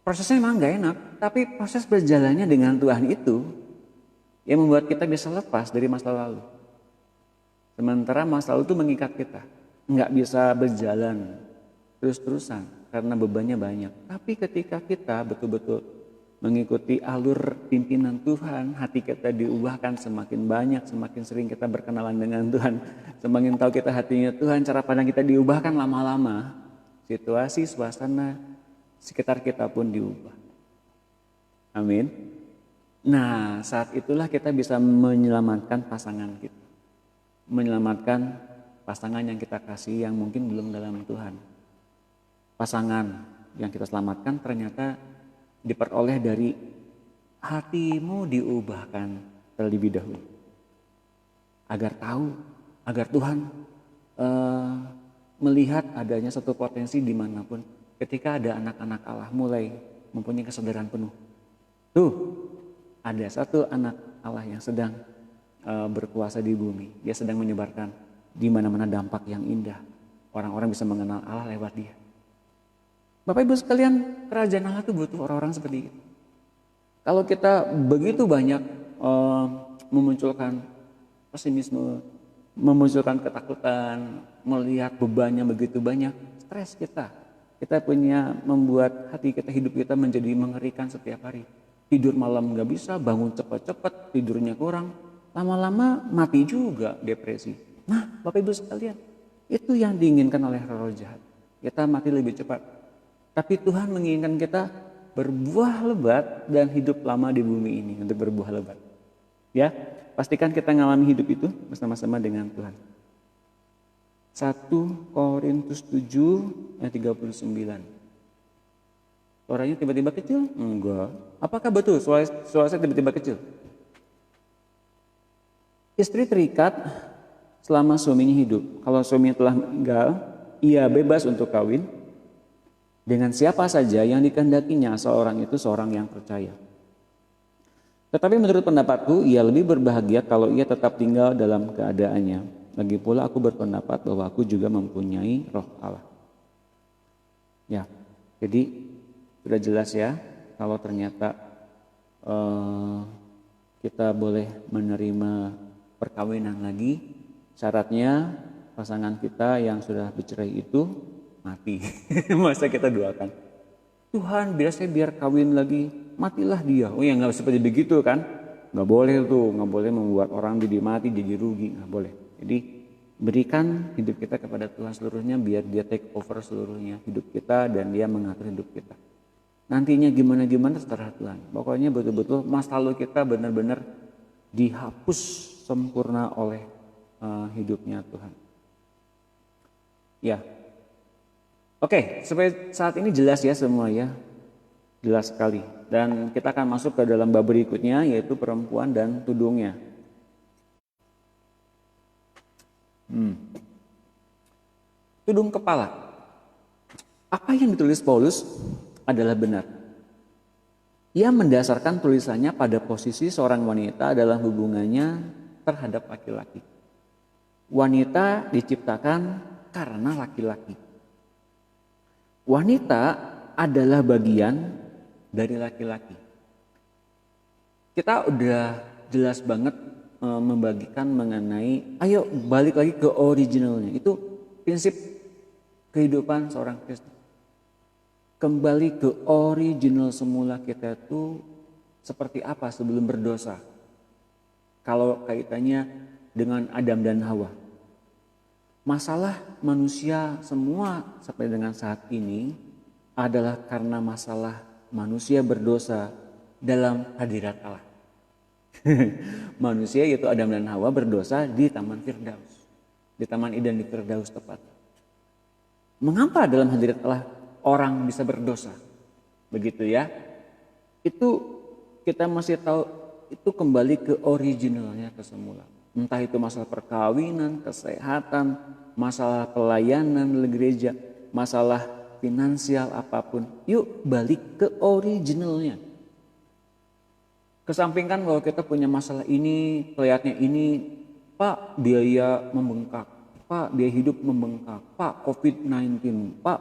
A: Prosesnya memang gak enak, tapi proses berjalannya dengan Tuhan itu yang membuat kita bisa lepas dari masa lalu. Sementara masa lalu itu mengikat kita, nggak bisa berjalan terus-terusan karena bebannya banyak. Tapi ketika kita betul-betul mengikuti alur pimpinan Tuhan, hati kita diubahkan semakin banyak, semakin sering kita berkenalan dengan Tuhan, semakin tahu kita hatinya Tuhan, cara pandang kita diubahkan lama-lama, situasi, suasana sekitar kita pun diubah. Amin. Nah, saat itulah kita bisa menyelamatkan pasangan kita. Menyelamatkan pasangan yang kita kasih yang mungkin belum dalam Tuhan. Pasangan yang kita selamatkan ternyata diperoleh dari hatimu diubahkan terlebih dahulu. Agar tahu, agar Tuhan melihat adanya satu potensi dimanapun ketika ada anak-anak Allah mulai mempunyai kesadaran penuh. Tuh, ada satu anak Allah yang sedang berkuasa di bumi. Dia sedang menyebarkan di mana-mana dampak yang indah. Orang-orang bisa mengenal Allah lewat dia. Bapak Ibu sekalian, kerajaan Allah itu butuh orang-orang seperti itu. Kalau kita begitu banyak memunculkan pesimisme, memunculkan ketakutan, melihat bebannya begitu banyak, stres kita. Kita punya membuat hati kita, hidup kita menjadi mengerikan setiap hari. Tidur malam gak bisa, bangun cepat-cepat, tidurnya kurang. Lama-lama mati juga, depresi. Nah, Bapak Ibu sekalian, itu yang diinginkan oleh roh jahat. Kita mati lebih cepat. Tapi Tuhan menginginkan kita berbuah lebat dan hidup lama di bumi ini untuk berbuah lebat. Ya, pastikan kita mengalami hidup itu bersama-sama dengan Tuhan. 1 Korintus 7 ayat 39. Suaranya tiba-tiba kecil? Enggak. Apakah betul suara saya tiba-tiba kecil? Istri terikat selama suaminya hidup. Kalau suaminya telah meninggal, ia bebas untuk kawin dengan siapa saja yang dikehendakinya, seorang itu seorang yang percaya. Tetapi menurut pendapatku, ia lebih berbahagia kalau ia tetap tinggal dalam keadaannya. Lagi pula aku berpendapat bahwa aku juga mempunyai roh Allah. Ya, jadi sudah jelas ya, kalau ternyata kita boleh menerima perkawinan lagi, syaratnya pasangan kita yang sudah bercerai itu mati. Masa kita doakan, Tuhan biar kawin lagi, matilah dia. Oh ya, nggak seperti begitu kan? Nggak boleh tuh, nggak boleh membuat orang jadi mati, jadi rugi, nggak boleh. Jadi berikan hidup kita kepada Tuhan seluruhnya, biar dia take over seluruhnya hidup kita dan dia mengatur hidup kita. Nantinya gimana terserah Tuhan. Pokoknya betul-betul masa lalu kita benar-benar dihapus sempurna oleh hidupnya Tuhan. Ya. Oke, sampai saat ini jelas ya semua ya. Jelas sekali. Dan kita akan masuk ke dalam bab berikutnya, yaitu perempuan dan tudungnya. Tudung kepala. Apa yang ditulis Paulus adalah benar. Ia mendasarkan tulisannya pada posisi seorang wanita dalam hubungannya terhadap laki-laki. Wanita diciptakan karena laki-laki. Wanita adalah bagian dari laki-laki. Kita udah jelas banget membagikan mengenai, ayo balik lagi ke originalnya. Itu prinsip kehidupan seorang Kristen. Kembali ke original semula kita itu seperti apa sebelum berdosa. Kalau kaitannya dengan Adam dan Hawa. Masalah manusia semua sampai dengan saat ini adalah karena masalah manusia berdosa dalam hadirat Allah. Manusia yaitu Adam dan Hawa berdosa di Taman Firdaus. Di Taman Eden di Firdaus tepat. Mengapa dalam hadirat Allah orang bisa berdosa? Begitu ya. Itu kita masih tahu, itu kembali ke originalnya, ke semula. Entah itu masalah perkawinan, kesehatan, masalah pelayanan di gereja, masalah finansial apapun. Yuk balik ke originalnya. Kesampingkan kalau kita punya masalah ini, kelihatannya ini, Pak biaya membengkak, Pak biaya hidup membengkak, Pak COVID-19, Pak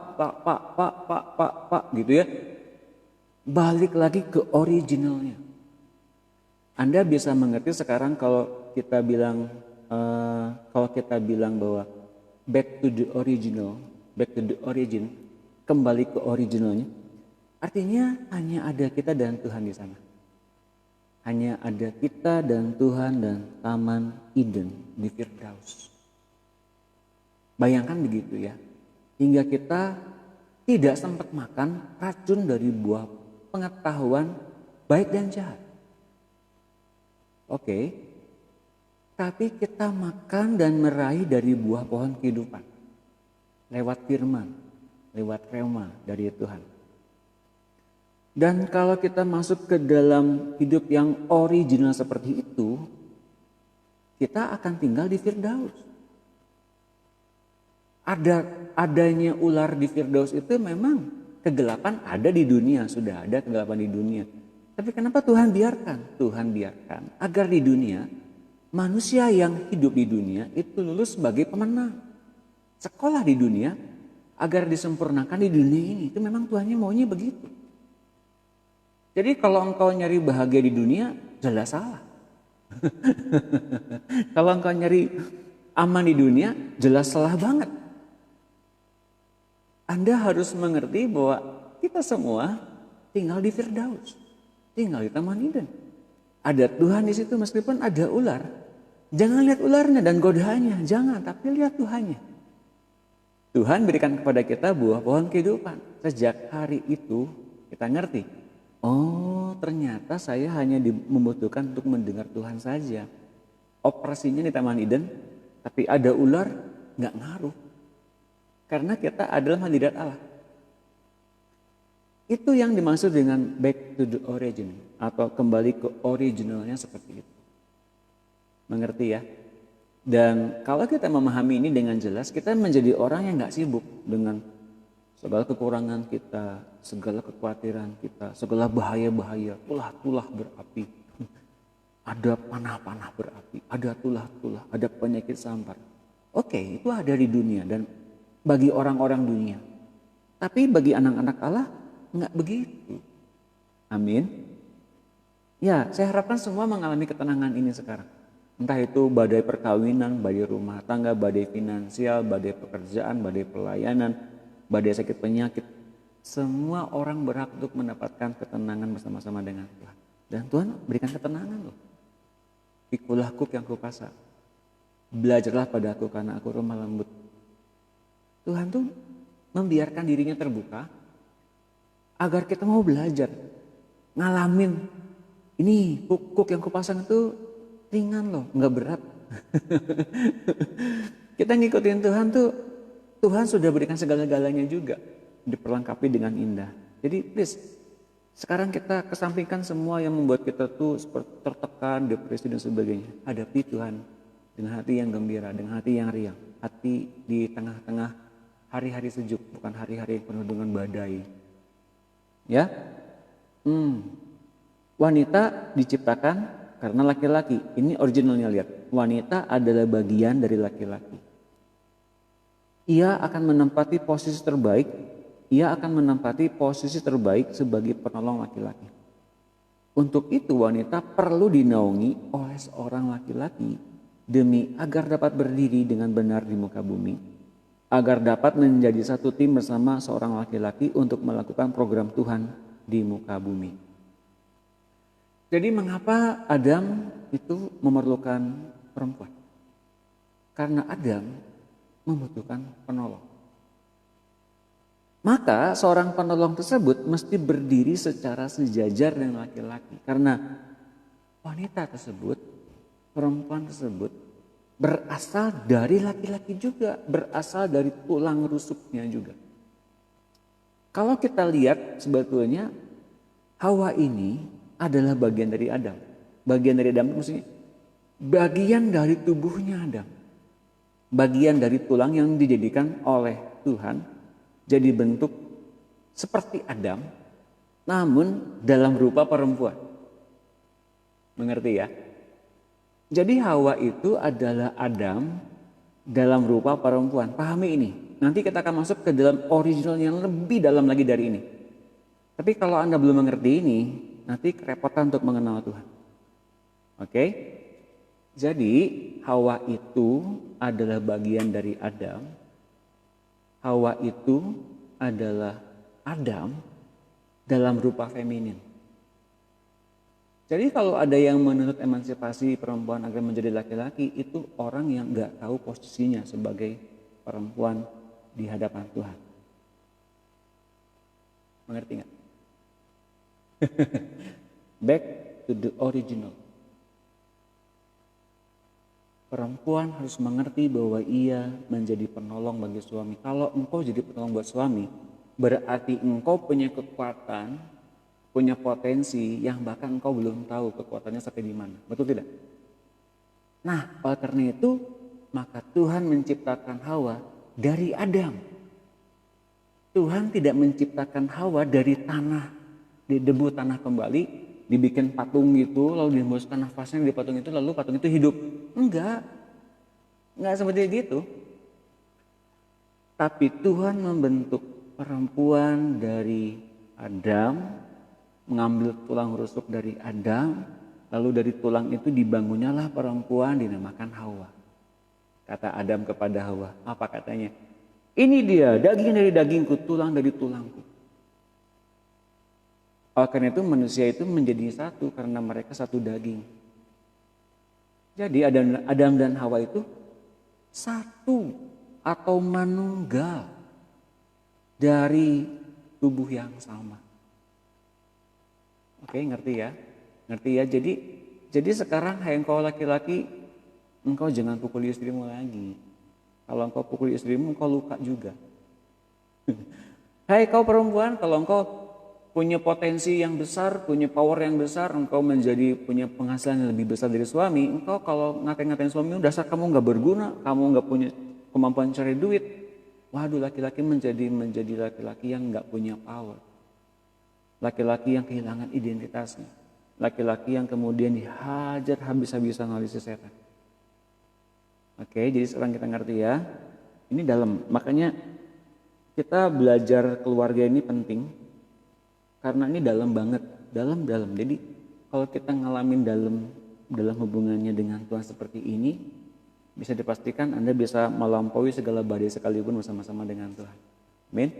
A: gitu ya. Balik lagi ke originalnya. Anda bisa mengerti sekarang kalau kita bilang bahwa back to the original, back to the origin, kembali ke originalnya. Artinya hanya ada kita dan Tuhan di sana. Hanya ada kita dan Tuhan dan Taman Eden di Firdaus. Bayangkan begitu ya. Hingga kita tidak sempat makan racun dari buah pengetahuan baik dan jahat. Oke. Tapi kita makan dan meraih dari buah pohon kehidupan. Lewat firman, lewat rema dari Tuhan. Dan kalau kita masuk ke dalam hidup yang original seperti itu, kita akan tinggal di Firdaus. Adanya ular di Firdaus itu memang kegelapan ada di dunia, sudah ada kegelapan di dunia. Tapi kenapa Tuhan biarkan? Tuhan biarkan agar di dunia, manusia yang hidup di dunia itu lulus sebagai pemenang. Sekolah di dunia agar disempurnakan di dunia ini, itu memang Tuhannya maunya begitu. Jadi kalau engkau nyari bahagia di dunia, jelas salah. Kalau engkau nyari aman di dunia, jelas salah banget. Anda harus mengerti bahwa kita semua tinggal di Firdaus, tinggal di Taman Eden. Ada Tuhan di situ meskipun ada ular. Jangan lihat ularnya dan godaannya, jangan, tapi lihat Tuhannya. Tuhan berikan kepada kita buah pohon kehidupan. Sejak hari itu kita ngerti. Oh, ternyata saya hanya membutuhkan untuk mendengar Tuhan saja. Operasinya di Taman Eden, tapi ada ular, nggak ngaruh. Karena kita adalah hadirat Allah. Itu yang dimaksud dengan back to the origin, atau kembali ke originalnya seperti itu. Mengerti ya? Dan kalau kita memahami ini dengan jelas, kita menjadi orang yang nggak sibuk dengan segala kekurangan kita, segala kekhawatiran kita, segala bahaya-bahaya, tulah-tulah berapi. Ada panah-panah berapi, ada tulah-tulah, ada penyakit sampar. Oke, itu ada di dunia dan bagi orang-orang dunia. Tapi bagi anak-anak Allah, enggak begitu. Amin. Ya, saya harapkan semua mengalami ketenangan ini sekarang. Entah itu badai perkawinan, badai rumah tangga, badai finansial, badai pekerjaan, badai pelayanan, badai sakit penyakit. Semua orang berhak untuk mendapatkan ketenangan bersama-sama dengan Tuhan. Dan Tuhan berikan ketenangan loh. Pikulah kuk yang kupasa. Belajarlah pada aku karena aku lemah lembut. Tuhan tuh membiarkan dirinya terbuka agar kita mau belajar. Ngalamin. Ini kuk yang kupasang itu ringan loh, nggak berat. Kita ngikutin Tuhan tuh, Tuhan sudah berikan segala-galanya juga, diperlengkapi dengan indah. Jadi please, sekarang kita kesampingkan semua yang membuat kita tuh seperti tertekan, depresi dan sebagainya. Hadapi Tuhan dengan hati yang gembira, dengan hati yang riang, hati di tengah-tengah hari-hari sejuk, bukan hari-hari yang penuh dengan badai. Ya, wanita diciptakan karena laki-laki. Ini originalnya, lihat. Wanita adalah bagian dari laki-laki. Ia akan menempati posisi terbaik. Ia akan menempati posisi terbaik sebagai penolong laki-laki. Untuk itu wanita perlu dinaungi oleh seorang laki-laki demi agar dapat berdiri dengan benar di muka bumi. Agar dapat menjadi satu tim bersama seorang laki-laki untuk melakukan program Tuhan di muka bumi. Jadi mengapa Adam itu memerlukan perempuan? Karena Adam membutuhkan penolong. Maka seorang penolong tersebut mesti berdiri secara sejajar dengan laki-laki. Karena wanita tersebut, perempuan tersebut berasal dari laki-laki juga. Berasal dari tulang rusuknya juga. Kalau kita lihat sebetulnya Hawa ini adalah bagian dari Adam. Bagian dari Adam itu maksudnya bagian dari tubuhnya Adam. Bagian dari tulang yang dijadikan oleh Tuhan jadi bentuk seperti Adam, namun dalam rupa perempuan. Mengerti ya? Jadi Hawa itu adalah Adam dalam rupa perempuan. Pahami ini. Nanti kita akan masuk ke dalam original yang lebih dalam lagi dari ini. Tapi kalau Anda belum mengerti ini, nanti kerepotan untuk mengenal Tuhan. Oke? Jadi Hawa itu adalah bagian dari Adam. Hawa itu adalah Adam dalam rupa feminin. Jadi kalau ada yang menuntut emansipasi perempuan agar menjadi laki-laki, itu orang yang nggak tahu posisinya sebagai perempuan di hadapan Tuhan. Mengerti nggak? Back to the original. Perempuan harus mengerti bahwa ia menjadi penolong bagi suami. Kalau engkau jadi penolong buat suami, berarti engkau punya kekuatan, punya potensi yang bahkan engkau belum tahu kekuatannya sampai di mana. Betul tidak? Nah, oleh karena itu, maka Tuhan menciptakan Hawa dari Adam. Tuhan tidak menciptakan Hawa dari tanah, di debu tanah kembali, dibikin patung gitu, lalu dihembuskan nafasnya di patung itu, lalu patung itu hidup. Enggak seperti itu. Tapi Tuhan membentuk perempuan dari Adam, mengambil tulang rusuk dari Adam, lalu dari tulang itu dibangunnyalah perempuan dinamakan Hawa. Kata Adam kepada Hawa, apa katanya? Ini dia, daging dari dagingku, tulang dari tulangku. Karena itu manusia itu menjadi satu karena mereka satu daging. Jadi Adam dan Hawa itu satu atau manunggal dari tubuh yang sama. Oke, ngerti ya? Ngerti ya? Jadi sekarang hai engkau laki-laki, engkau jangan pukul istrimu lagi. Kalau engkau pukul istrimu, engkau luka juga. Hai kau perempuan, kalau engkau punya potensi yang besar, punya power yang besar, engkau menjadi punya penghasilan yang lebih besar dari suami, engkau kalau ngatain suami, dasar kamu nggak berguna, kamu nggak punya kemampuan cari duit. Waduh, laki-laki menjadi laki-laki yang nggak punya power, laki-laki yang kehilangan identitasnya, laki-laki yang kemudian dihajar habis-habisan oleh si setan. Oke, jadi sekarang kita ngerti ya, ini dalam, makanya kita belajar keluarga ini penting. Karena ini dalam banget, dalam. Jadi kalau kita ngalamin dalam hubungannya dengan Tuhan seperti ini, bisa dipastikan Anda bisa melampaui segala badai sekalipun bersama-sama dengan Tuhan. Amin.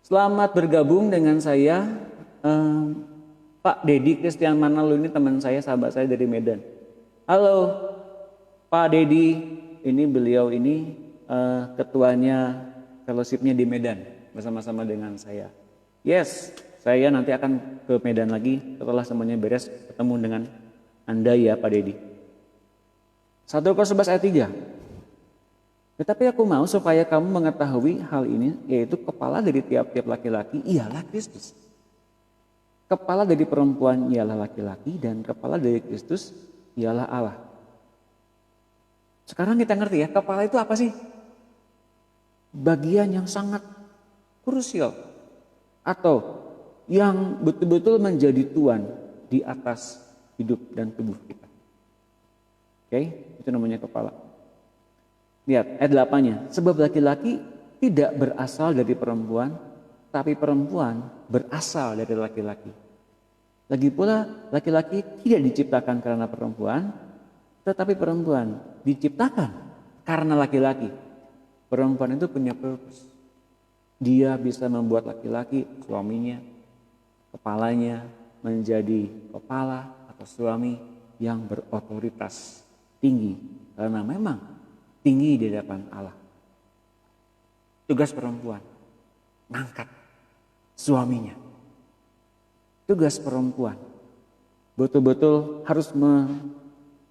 A: Selamat bergabung dengan saya, Pak Dedi Christian Manalu, ini teman saya, sahabat saya dari Medan. Halo Pak Dedi, ini beliau ini ketuanya fellowship-nya di Medan bersama-sama dengan saya. Yes, saya nanti akan ke Medan lagi setelah semuanya beres, ketemu dengan Anda ya Pak Dedi. 1 Korintus 11 ayat 3. Tetapi aku mau supaya kamu mengetahui hal ini, yaitu kepala dari tiap-tiap laki-laki ialah Kristus. Kepala dari perempuan ialah laki-laki dan kepala dari Kristus ialah Allah. Sekarang kita ngerti ya, kepala itu apa sih? Bagian yang sangat krusial atau yang betul-betul menjadi tuan di atas hidup dan tubuh kita. Oke, itu namanya kepala. Lihat ayat 8-nya. Sebab laki-laki tidak berasal dari perempuan, tapi perempuan berasal dari laki-laki. Lagi pula laki-laki tidak diciptakan karena perempuan, tetapi perempuan diciptakan karena laki-laki. Perempuan itu punya purpose. Dia bisa membuat laki-laki, suaminya, kepalanya menjadi kepala atau suami yang berotoritas tinggi. Karena memang tinggi di hadapan Allah. Tugas perempuan, ngangkat suaminya. Tugas perempuan, betul-betul harus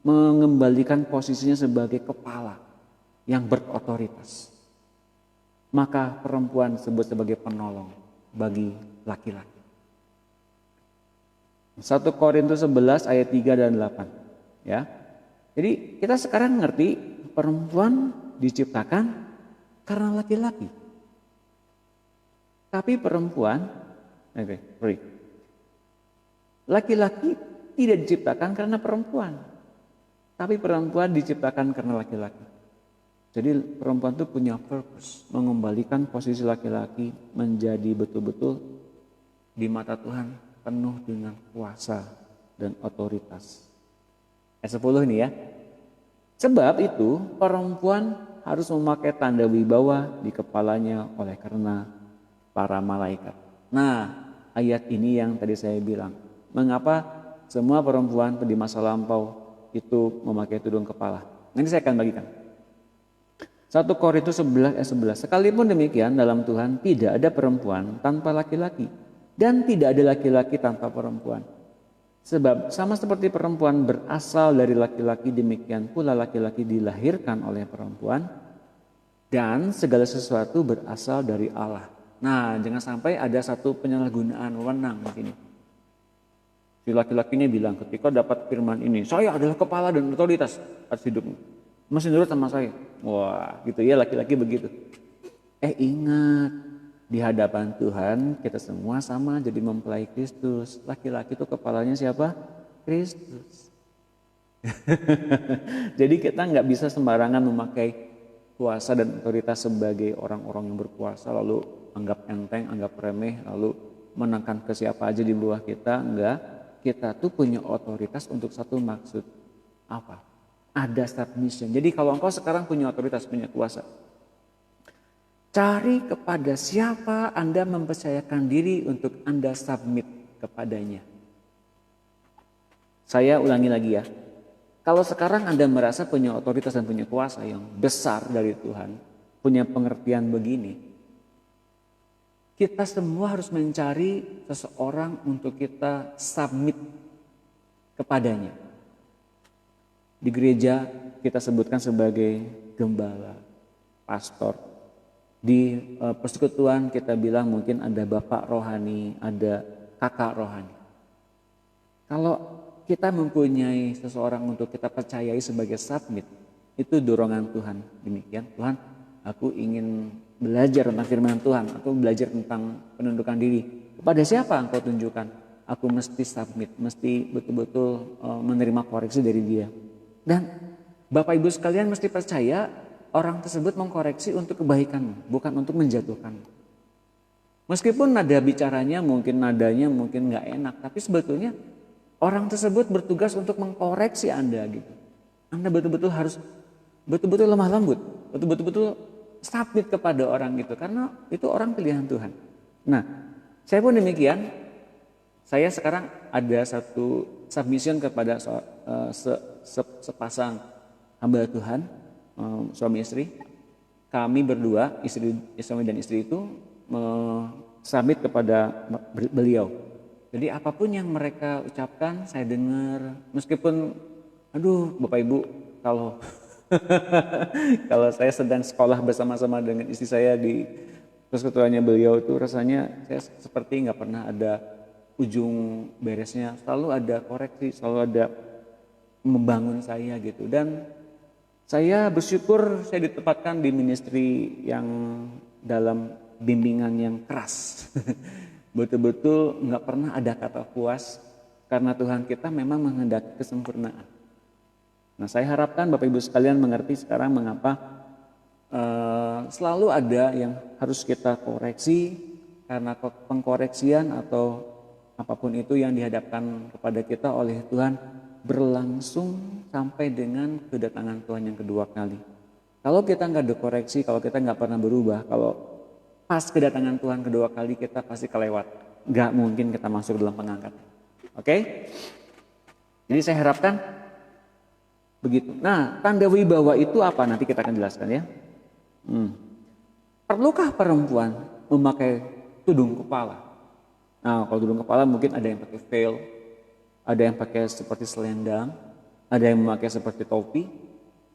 A: mengembalikan posisinya sebagai kepala yang berotoritas. Maka perempuan disebut sebagai penolong bagi laki-laki. 1 Korintus 11 ayat 3 dan 8. Ya. Jadi kita sekarang ngerti perempuan diciptakan karena laki-laki. Tapi perempuan, laki-laki tidak diciptakan karena perempuan. Tapi perempuan diciptakan karena laki-laki. Jadi perempuan itu punya purpose, mengembalikan posisi laki-laki menjadi betul-betul di mata Tuhan penuh dengan kuasa dan otoritas. Ayat 10 ini ya. Sebab itu perempuan harus memakai tanda wibawa di kepalanya oleh karena para malaikat. Nah, ayat ini yang tadi saya bilang. Mengapa semua perempuan di masa lampau itu memakai tudung kepala? Nanti saya akan bagikan. 1 Korintus 11 ayat 11. Sekalipun demikian dalam Tuhan tidak ada perempuan tanpa laki-laki dan tidak ada laki-laki tanpa perempuan. Sebab sama seperti perempuan berasal dari laki-laki, demikian pula laki-laki dilahirkan oleh perempuan dan segala sesuatu berasal dari Allah. Nah, jangan sampai ada satu penyalahgunaan wewenang di sini. Si laki-lakinya bilang ketika dapat firman ini, saya adalah kepala dan otoritas atas hidupmu. Masih nurut sama saya. Wah, gitu ya laki-laki begitu. Ingat, di hadapan Tuhan kita semua sama jadi mempelai Kristus. Laki-laki itu kepalanya siapa? Kristus. Jadi kita nggak bisa sembarangan memakai kuasa dan otoritas sebagai orang-orang yang berkuasa lalu anggap enteng, anggap remeh, lalu menekan ke siapa aja di bawah kita. Enggak, kita tuh punya otoritas untuk satu maksud. Apa? Ada submission. Jadi kalau engkau sekarang punya otoritas, punya kuasa, cari kepada siapa Anda mempercayakan diri untuk Anda submit kepadanya. Saya ulangi lagi ya. Kalau sekarang Anda merasa punya otoritas dan punya kuasa yang besar dari Tuhan, punya pengertian begini, kita semua harus mencari seseorang untuk kita submit kepadanya. Di gereja kita sebutkan sebagai gembala, pastor. Di persekutuan kita bilang mungkin ada bapak rohani, ada kakak rohani. Kalau kita mempunyai seseorang untuk kita percayai sebagai submit, itu dorongan Tuhan. Demikian, Tuhan, aku ingin belajar tentang firman Tuhan, aku belajar tentang penundukan diri. Kepada siapa engkau tunjukkan? Aku mesti submit, mesti betul-betul menerima koreksi dari dia. Dan Bapak Ibu sekalian mesti percaya orang tersebut mengkoreksi untuk kebaikanmu, bukan untuk menjatuhkanmu. Meskipun nada bicaranya mungkin nadanya mungkin nggak enak, tapi sebetulnya orang tersebut bertugas untuk mengkoreksi Anda gitu. Anda betul-betul harus betul-betul lemah lembut, betul-betul submit kepada orang gitu, karena itu orang pilihan Tuhan. Nah, saya pun demikian. Saya sekarang ada satu submission kepada sepasang hamba Tuhan, suami istri. Kami berdua, suami dan istri itu submit kepada beliau. Jadi apapun yang mereka ucapkan saya dengar, meskipun aduh Bapak Ibu, kalau kalau saya sedang sekolah bersama-sama dengan istri saya di persekutuannya beliau itu rasanya saya seperti nggak pernah ada ujung beresnya, selalu ada koreksi, selalu ada membangun saya gitu. Dan saya bersyukur saya ditempatkan di ministry yang dalam bimbingan yang keras. Betul-betul nggak pernah ada kata puas karena Tuhan kita memang menghendaki kesempurnaan. Nah, saya harapkan Bapak Ibu sekalian mengerti sekarang mengapa selalu ada yang harus kita koreksi, karena pengkoreksian atau apapun itu yang dihadapkan kepada kita oleh Tuhan berlangsung sampai dengan kedatangan Tuhan yang kedua kali. Kalau kita nggak dikoreksi, kalau kita nggak pernah berubah, kalau pas kedatangan Tuhan kedua kali kita pasti kelewat. Nggak mungkin kita masuk dalam pengangkatan. Oke? Jadi saya harapkan begitu. Nah, tanda wibawa itu apa? Nanti kita akan jelaskan ya. Perlukah perempuan memakai tudung kepala? Nah, kalau tudung kepala mungkin ada yang pakai veil, ada yang pakai seperti selendang, ada yang memakai seperti topi.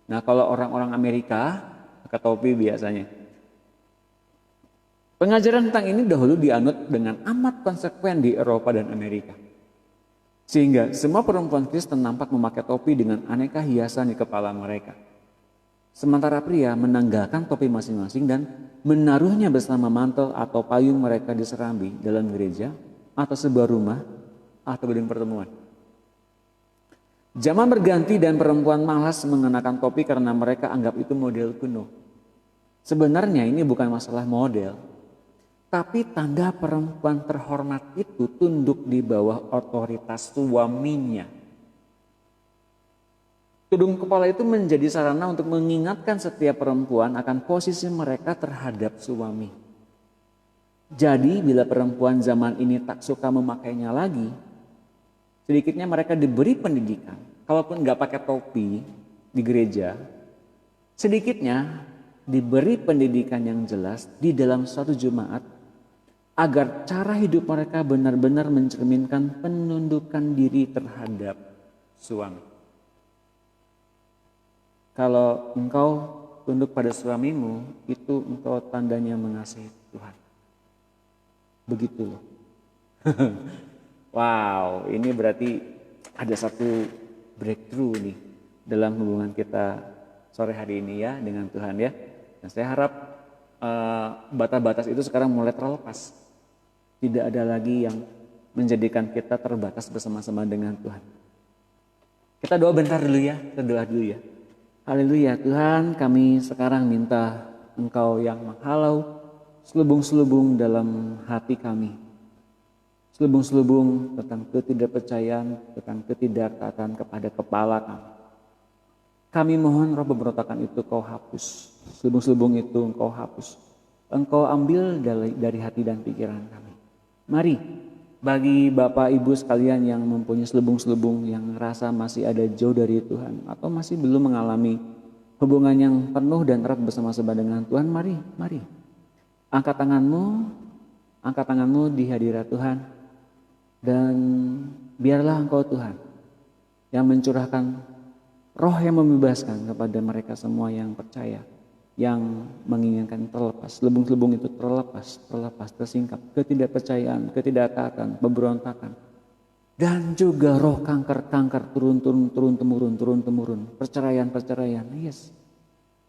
A: Nah, kalau orang-orang Amerika pakai topi biasanya. Pengajaran tentang ini dahulu dianut dengan amat konsekuen di Eropa dan Amerika. Sehingga semua perempuan Kristen nampak memakai topi dengan aneka hiasan di kepala mereka. Sementara pria menanggalkan topi masing-masing dan menaruhnya bersama mantel atau payung mereka di serambi dalam gereja atau sebuah rumah atau gedung pertemuan. Zaman berganti dan perempuan malas mengenakan topi karena mereka anggap itu model kuno. Sebenarnya ini bukan masalah model, tapi tanda perempuan terhormat itu tunduk di bawah otoritas suaminya. Tudung kepala itu menjadi sarana untuk mengingatkan setiap perempuan akan posisi mereka terhadap suami. Jadi bila perempuan zaman ini tak suka memakainya lagi, sedikitnya mereka diberi pendidikan. Kalaupun nggak pakai topi di gereja, sedikitnya diberi pendidikan yang jelas di dalam suatu jemaat agar cara hidup mereka benar-benar mencerminkan penundukan diri terhadap suami. Kalau engkau tunduk pada suamimu, itu engkau tandanya mengasihi Tuhan. Begitu loh. Wow, ini berarti ada satu breakthrough nih dalam hubungan kita sore hari ini ya dengan Tuhan ya. Dan saya harap batas-batas itu sekarang mulai terlepas. Tidak ada lagi yang menjadikan kita terbatas bersama-sama dengan Tuhan. Kita doa bentar dulu ya, kita doa dulu ya. Haleluya, Tuhan, kami sekarang minta Engkau yang menghalau selubung-selubung dalam hati kami. Selubung-selubung tentang ketidakpercayaan, tentang ketidaktaatan kepada kepala kami. Kami mohon roh pemberontakan itu Kau hapus. Selubung-selubung itu Engkau hapus. Engkau ambil dari hati dan pikiran kami. Mari, bagi Bapak Ibu sekalian yang mempunyai selubung-selubung yang rasa masih ada jauh dari Tuhan atau masih belum mengalami hubungan yang penuh dan erat bersama-sama dengan Tuhan, mari. Angkat tanganmu di hadirat Tuhan dan biarlah Engkau Tuhan yang mencurahkan roh yang membebaskan kepada mereka semua yang percaya, yang menginginkan terlepas, selubung-selubung itu terlepas, tersingkap, ketidakpercayaan, ketidaktaatan, pemberontakan, dan juga roh kanker turun-temurun, perceraian, yes,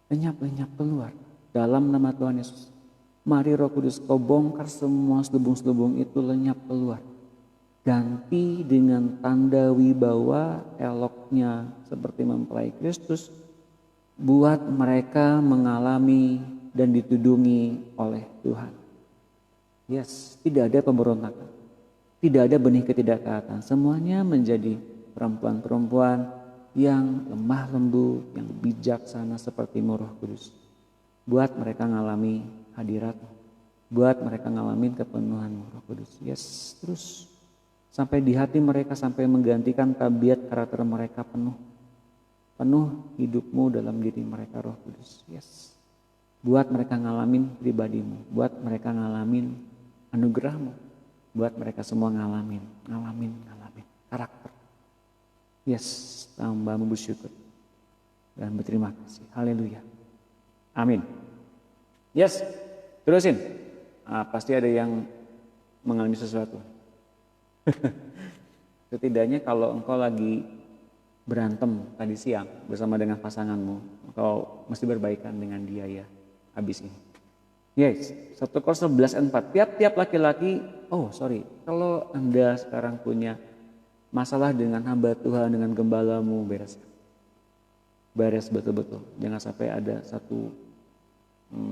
A: lenyap keluar dalam nama Tuhan Yesus. Mari Roh Kudus Kau bongkar semua selubung-selubung itu lenyap keluar. Ganti dengan tanda wibawa eloknya seperti mempelai Kristus, buat mereka mengalami dan ditudungi oleh Tuhan. Yes, tidak ada pemberontakan, tidak ada benih ketidaktaatan. Semuanya menjadi perempuan-perempuan yang lemah lembut, yang bijaksana seperti Roh Kudus. Buat mereka mengalami hadirat, buat mereka ngalamin kepenuhan Roh Kudus. Yes, terus sampai di hati mereka, sampai menggantikan tabiat karakter mereka penuh hidupmu dalam diri mereka Roh Kudus. Yes, buat mereka ngalamin pribadimu, buat mereka ngalamin anugerahmu, buat mereka semua ngalamin karakter. Yes, tambahmu bersyukur dan berterima kasih. Haleluya, amin. Yes, terusin. Pasti ada yang mengalami sesuatu. Setidaknya kalau engkau lagi berantem tadi siang bersama dengan pasanganmu, engkau mesti berbaikan dengan dia ya habis ini. Yes, 1 Korintus 11:4. Tiap-tiap laki-laki, kalau Anda sekarang punya masalah dengan hamba Tuhan, dengan gembalamu, beres betul-betul. Jangan sampai ada satu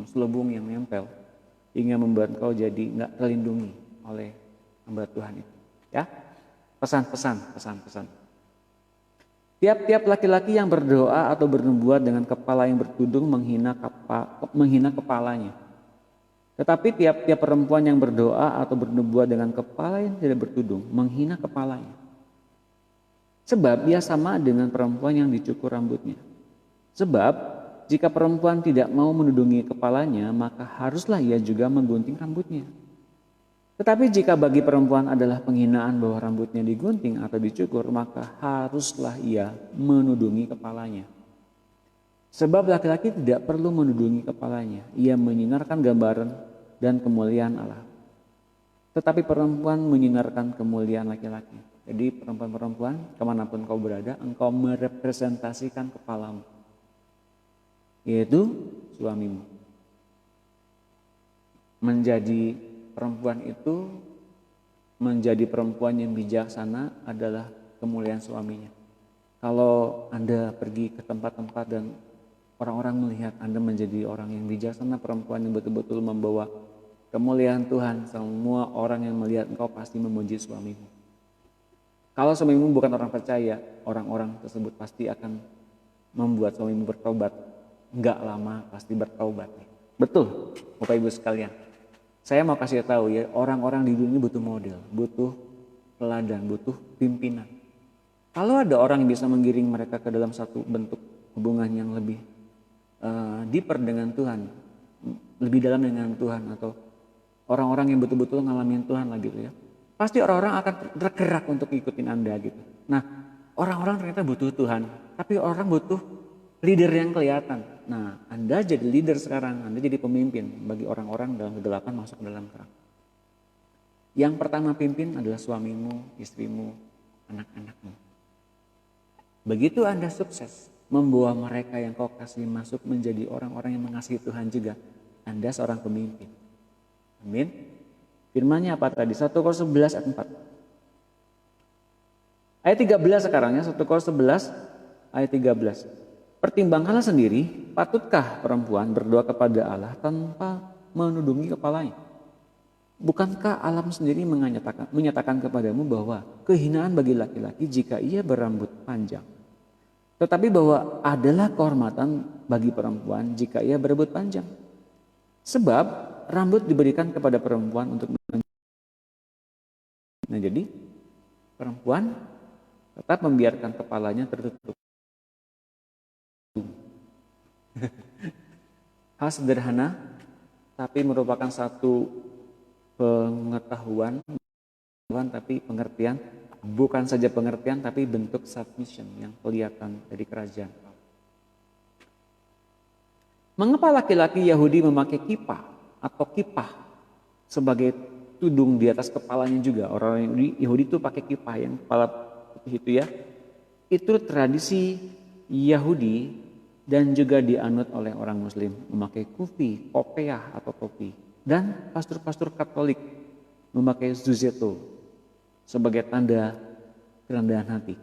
A: selubung yang nempel hingga membuat engkau jadi nggak terlindungi oleh hamba Tuhan itu. Ya, pesan. Tiap-tiap laki-laki yang berdoa atau bernubuat dengan kepala yang bertudung menghina kepalanya. Tetapi tiap-tiap perempuan yang berdoa atau bernubuat dengan kepala yang tidak bertudung menghina kepalanya. Sebab ia sama dengan perempuan yang dicukur rambutnya. Sebab jika perempuan tidak mau menudungi kepalanya, maka haruslah ia juga menggunting rambutnya. Tetapi jika bagi perempuan adalah penghinaan bahwa rambutnya digunting atau dicukur, maka haruslah ia menudungi kepalanya. Sebab laki-laki tidak perlu menudungi kepalanya, ia menyinarkan gambaran dan kemuliaan Allah. Tetapi perempuan menyinarkan kemuliaan laki-laki. Jadi perempuan-perempuan, kemanapun kau berada, engkau merepresentasikan kepalamu, yaitu suamimu. Menjadi perempuan itu, menjadi perempuan yang bijaksana adalah kemuliaan suaminya. Kalau Anda pergi ke tempat-tempat dan orang-orang melihat Anda menjadi orang yang bijaksana, perempuan yang betul-betul membawa kemuliaan Tuhan, semua orang yang melihat engkau pasti memuji suamimu. Kalau suamimu bukan orang percaya, orang-orang tersebut pasti akan membuat suamimu bertobat. Enggak lama pasti bertobat. Betul, Bapak Ibu sekalian. Saya mau kasih tahu ya, orang-orang di dunia butuh model, butuh teladan, butuh pimpinan. Kalau ada orang yang bisa menggiring mereka ke dalam satu bentuk hubungan yang lebih deeper dengan Tuhan, lebih dalam dengan Tuhan, atau orang-orang yang betul-betul ngalamin Tuhan lah gitu ya, pasti orang-orang akan tergerak untuk ikutin Anda gitu. Nah, orang-orang ternyata butuh Tuhan, tapi orang butuh leader yang kelihatan. Nah, Anda jadi leader sekarang, Anda jadi pemimpin bagi orang-orang dalam kegelapan masuk ke dalam terang. Yang pertama pimpin adalah suamimu, istrimu, anak-anakmu. Begitu Anda sukses membawa mereka yang kau kasih masuk menjadi orang-orang yang mengasihi Tuhan juga, Anda seorang pemimpin. Amin. Firman-Nya apa tadi? 1 Korintus 11 ayat 4. Ayat 13 sekarang ya, 1 Korintus 11 ayat 13. Pertimbangkanlah sendiri, patutkah perempuan berdoa kepada Allah tanpa menudungi kepalanya? Bukankah alam sendiri menyatakan kepadamu bahwa kehinaan bagi laki-laki jika ia berambut panjang, tetapi bahwa adalah kehormatan bagi perempuan jika ia berambut panjang? Sebab rambut diberikan kepada perempuan untuk Nah, jadi perempuan tetap membiarkan kepalanya tertutup. Hal sederhana, tapi merupakan satu pengetahuan, tapi pengertian, bukan saja pengertian, tapi bentuk submission yang kelihatan dari kerajaan. Mengapa laki-laki Yahudi memakai kipah atau kipah sebagai tudung di atas kepalanya juga? Orang Yahudi itu pakai kipah yang kepala putih itu ya. Itu tradisi Yahudi dan juga dianut oleh orang Muslim, memakai kufi, kopiah atau topi. Dan pastor-pastor Katolik memakai zuzetto sebagai tanda kerendahan hati.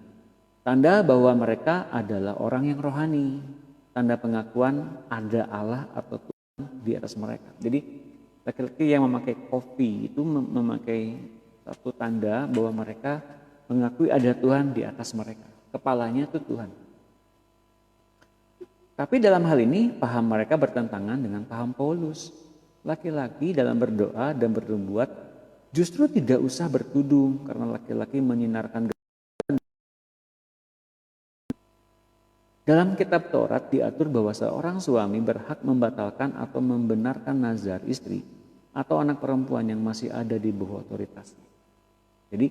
A: Tanda bahwa mereka adalah orang yang rohani. Tanda pengakuan ada Allah atau Tuhan di atas mereka. Jadi laki-laki yang memakai kopi itu memakai satu tanda bahwa mereka mengakui ada Tuhan di atas mereka. Kepalanya itu Tuhan. Tapi dalam hal ini paham mereka bertentangan dengan paham Paulus. Laki-laki dalam berdoa dan berbuat justru tidak usah bertudung karena laki-laki menyinarkan. Dalam kitab Taurat diatur bahwa seorang suami berhak membatalkan atau membenarkan nazar istri atau anak perempuan yang masih ada di bawah otoritasnya. Jadi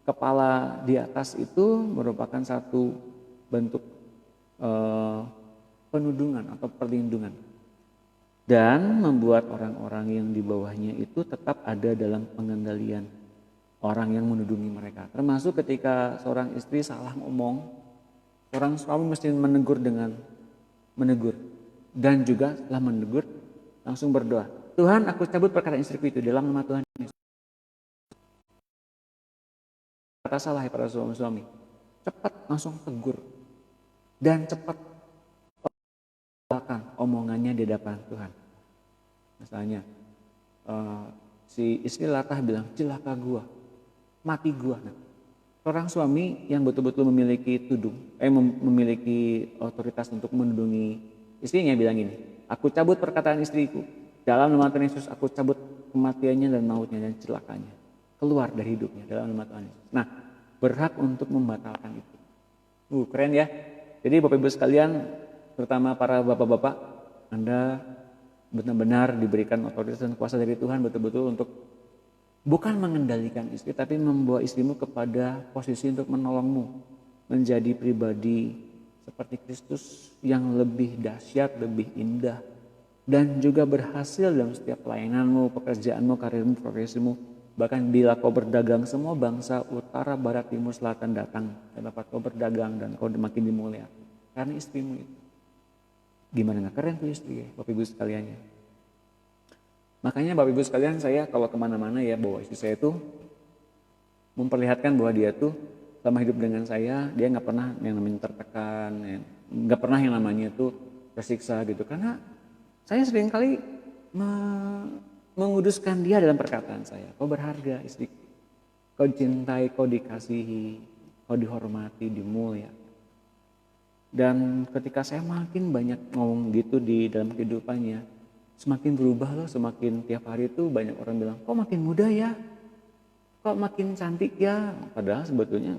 A: kepala di atas itu merupakan satu bentuk penudungan atau perlindungan dan membuat orang-orang yang di bawahnya itu tetap ada dalam pengendalian orang yang menudungi mereka. Termasuk ketika seorang istri salah ngomong, orang suami mesti menegur dan juga setelah menegur langsung berdoa. Tuhan, aku cabut perkataan istriku itu dalam nama Tuhan Yesus. Kata salah ya para suami-suami. Cepat langsung tegur dan cepat omongannya di hadapan Tuhan. Misalnya si istri latah bilang, celaka gua, mati gua. Nah, seorang suami yang betul-betul memiliki memiliki otoritas untuk menudungi istrinya bilang ini, aku cabut perkataan istriku, dalam nama Tuhan Yesus aku cabut kematiannya dan mautnya dan celakanya, keluar dari hidupnya dalam nama Tuhan Yesus. Nah, berhak untuk membatalkan itu. Keren ya. Jadi Bapak Ibu sekalian, terutama para bapak-bapak, Anda benar-benar diberikan otoritas dan kuasa dari Tuhan betul-betul untuk bukan mengendalikan istri, tapi membawa istrimu kepada posisi untuk menolongmu menjadi pribadi seperti Kristus yang lebih dahsyat, lebih indah, dan juga berhasil dalam setiap pelayananmu, pekerjaanmu, karirmu, profesimu, Bahkan bila kau berdagang, semua bangsa utara, barat, timur, selatan datang ke tempat kau berdagang dan kau makin dimuliakan karena istrimu itu. Gimana nggak keren tuh istri ya, Bapak Ibu sekalian ya. Makanya Bapak Ibu sekalian, saya kalau kemana-mana ya bawa istri saya itu memperlihatkan bahwa dia tuh selama hidup dengan saya, dia nggak pernah yang namanya tertekan, nggak pernah yang namanya tuh tersiksa gitu. Karena saya seringkali menguduskan dia dalam perkataan saya. Kau berharga istri, kau cintai, kau dikasihi, kau dihormati, dimuliakan. Dan ketika saya makin banyak ngomong gitu di dalam kehidupannya, semakin berubah loh, semakin tiap hari tuh banyak orang bilang, kok makin muda ya, kok makin cantik ya. Padahal sebetulnya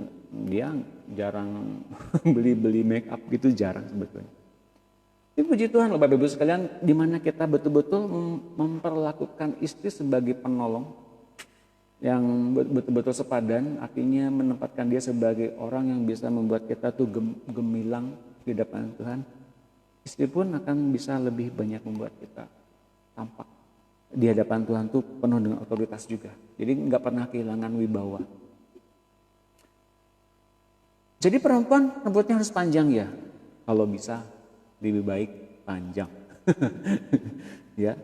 A: dia jarang beli make up gitu, jarang sebetulnya. Tapi puji Tuhan loh Bapak Ibu sekalian, dimana kita betul-betul memperlakukan istri sebagai penolong yang betul-betul sepadan, artinya menempatkan dia sebagai orang yang bisa membuat kita tuh gemilang di hadapan Tuhan. Istri pun akan bisa lebih banyak membuat kita tampak di hadapan Tuhan tuh penuh dengan otoritas juga. Jadi nggak pernah kehilangan wibawa. Jadi perempuan rambutnya harus panjang ya, kalau bisa lebih baik panjang. Ya.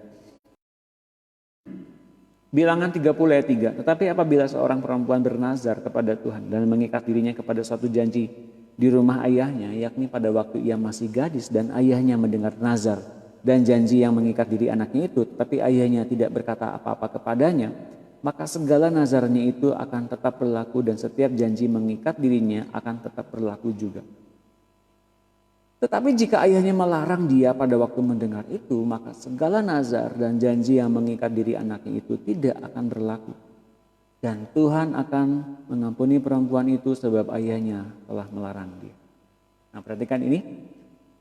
A: Bilangan 30 ayat 3. Tetapi apabila seorang perempuan bernazar kepada Tuhan dan mengikat dirinya kepada suatu janji di rumah ayahnya, yakni pada waktu ia masih gadis dan ayahnya mendengar nazar dan janji yang mengikat diri anaknya itu, tetapi ayahnya tidak berkata apa-apa kepadanya, maka segala nazarnya itu akan tetap berlaku dan setiap janji mengikat dirinya akan tetap berlaku juga. Tetapi jika ayahnya melarang dia pada waktu mendengar itu, maka segala nazar dan janji yang mengikat diri anaknya itu tidak akan berlaku. Dan Tuhan akan mengampuni perempuan itu sebab ayahnya telah melarang dia. Nah perhatikan ini,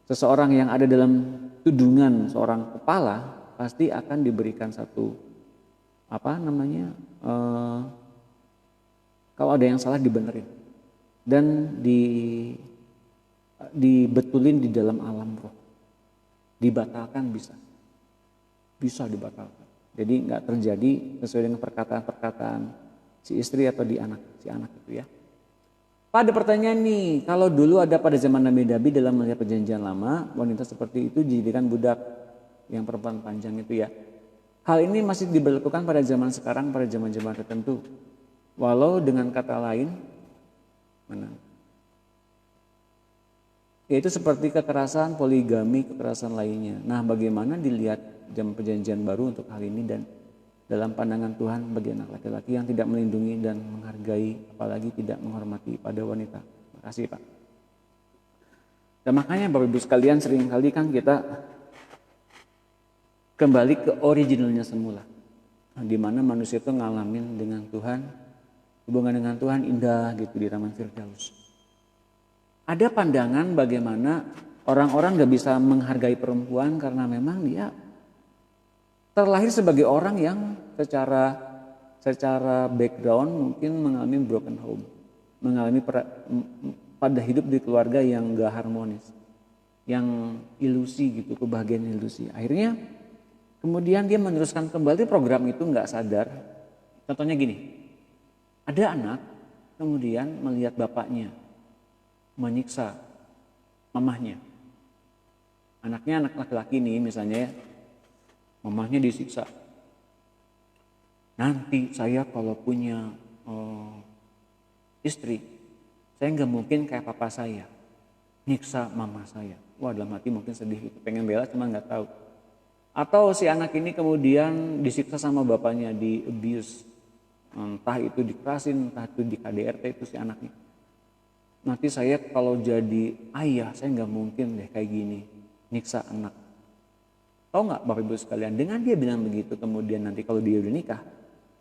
A: seseorang yang ada dalam tudungan seorang kepala pasti akan diberikan satu, kalau ada yang salah dibenerin. Dan dibetulin di dalam alam roh, dibatalkan bisa dibatalkan. Jadi nggak terjadi sesuai dengan perkataan-perkataan si istri atau si anak itu ya. Pada pertanyaan nih, kalau dulu ada pada zaman Nabi dalam melihat perjanjian lama, wanita seperti itu dijadikan budak yang perempuan panjang itu ya. Hal ini masih diberlakukan pada zaman sekarang, pada zaman-zaman tertentu. Walau dengan kata lain, yaitu seperti kekerasan, poligami, kekerasan lainnya. Nah bagaimana dilihat zaman perjanjian baru untuk hal ini dan dalam pandangan Tuhan bagi anak laki-laki yang tidak melindungi dan menghargai, apalagi tidak menghormati pada wanita. Terima kasih Pak. Dan makanya Bapak Ibu sekalian, seringkali kan kita kembali ke originalnya semula. Di mana manusia itu ngalamin dengan Tuhan, hubungan dengan Tuhan indah gitu di Taman Firdaus. Ada pandangan bagaimana orang-orang gak bisa menghargai perempuan karena memang dia terlahir sebagai orang yang secara background mungkin mengalami broken home, mengalami pada hidup di keluarga yang gak harmonis, yang ilusi gitu, kebahagiaan ilusi. Akhirnya kemudian dia meneruskan kembali program itu gak sadar. Contohnya gini, ada anak kemudian melihat bapaknya menyiksa mamahnya. Anaknya anak laki-laki nih misalnya ya, mamahnya disiksa. Nanti saya kalau punya istri, saya nggak mungkin kayak papa saya, nyiksa mama saya. Wah dalam hati mungkin sedih gitu, pengen bela cuma nggak tahu. Atau si anak ini kemudian disiksa sama bapaknya, di abuse, entah itu dikerasin, entah itu di KDRT itu si anaknya. Nanti saya kalau jadi ayah, saya nggak mungkin deh kayak gini, nyiksa anak. Tahu nggak Bapak Ibu sekalian, dengan dia bilang begitu, kemudian nanti kalau dia udah nikah,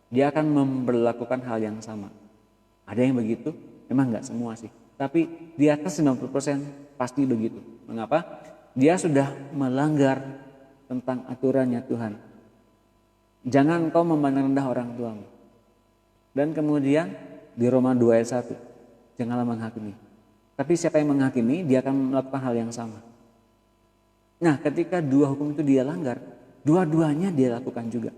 A: dia akan memperlakukan hal yang sama. Ada yang begitu? Memang nggak semua sih. Tapi di atas 90% pasti begitu. Mengapa? Dia sudah melanggar tentang aturannya Tuhan. Jangan kau memandang rendah orang tuamu. Dan kemudian di Roma 2 ayat 1. Janganlah menghakimi. Tapi siapa yang menghakimi, dia akan melakukan hal yang sama. Nah ketika dua hukum itu dia langgar, dua-duanya dia lakukan juga.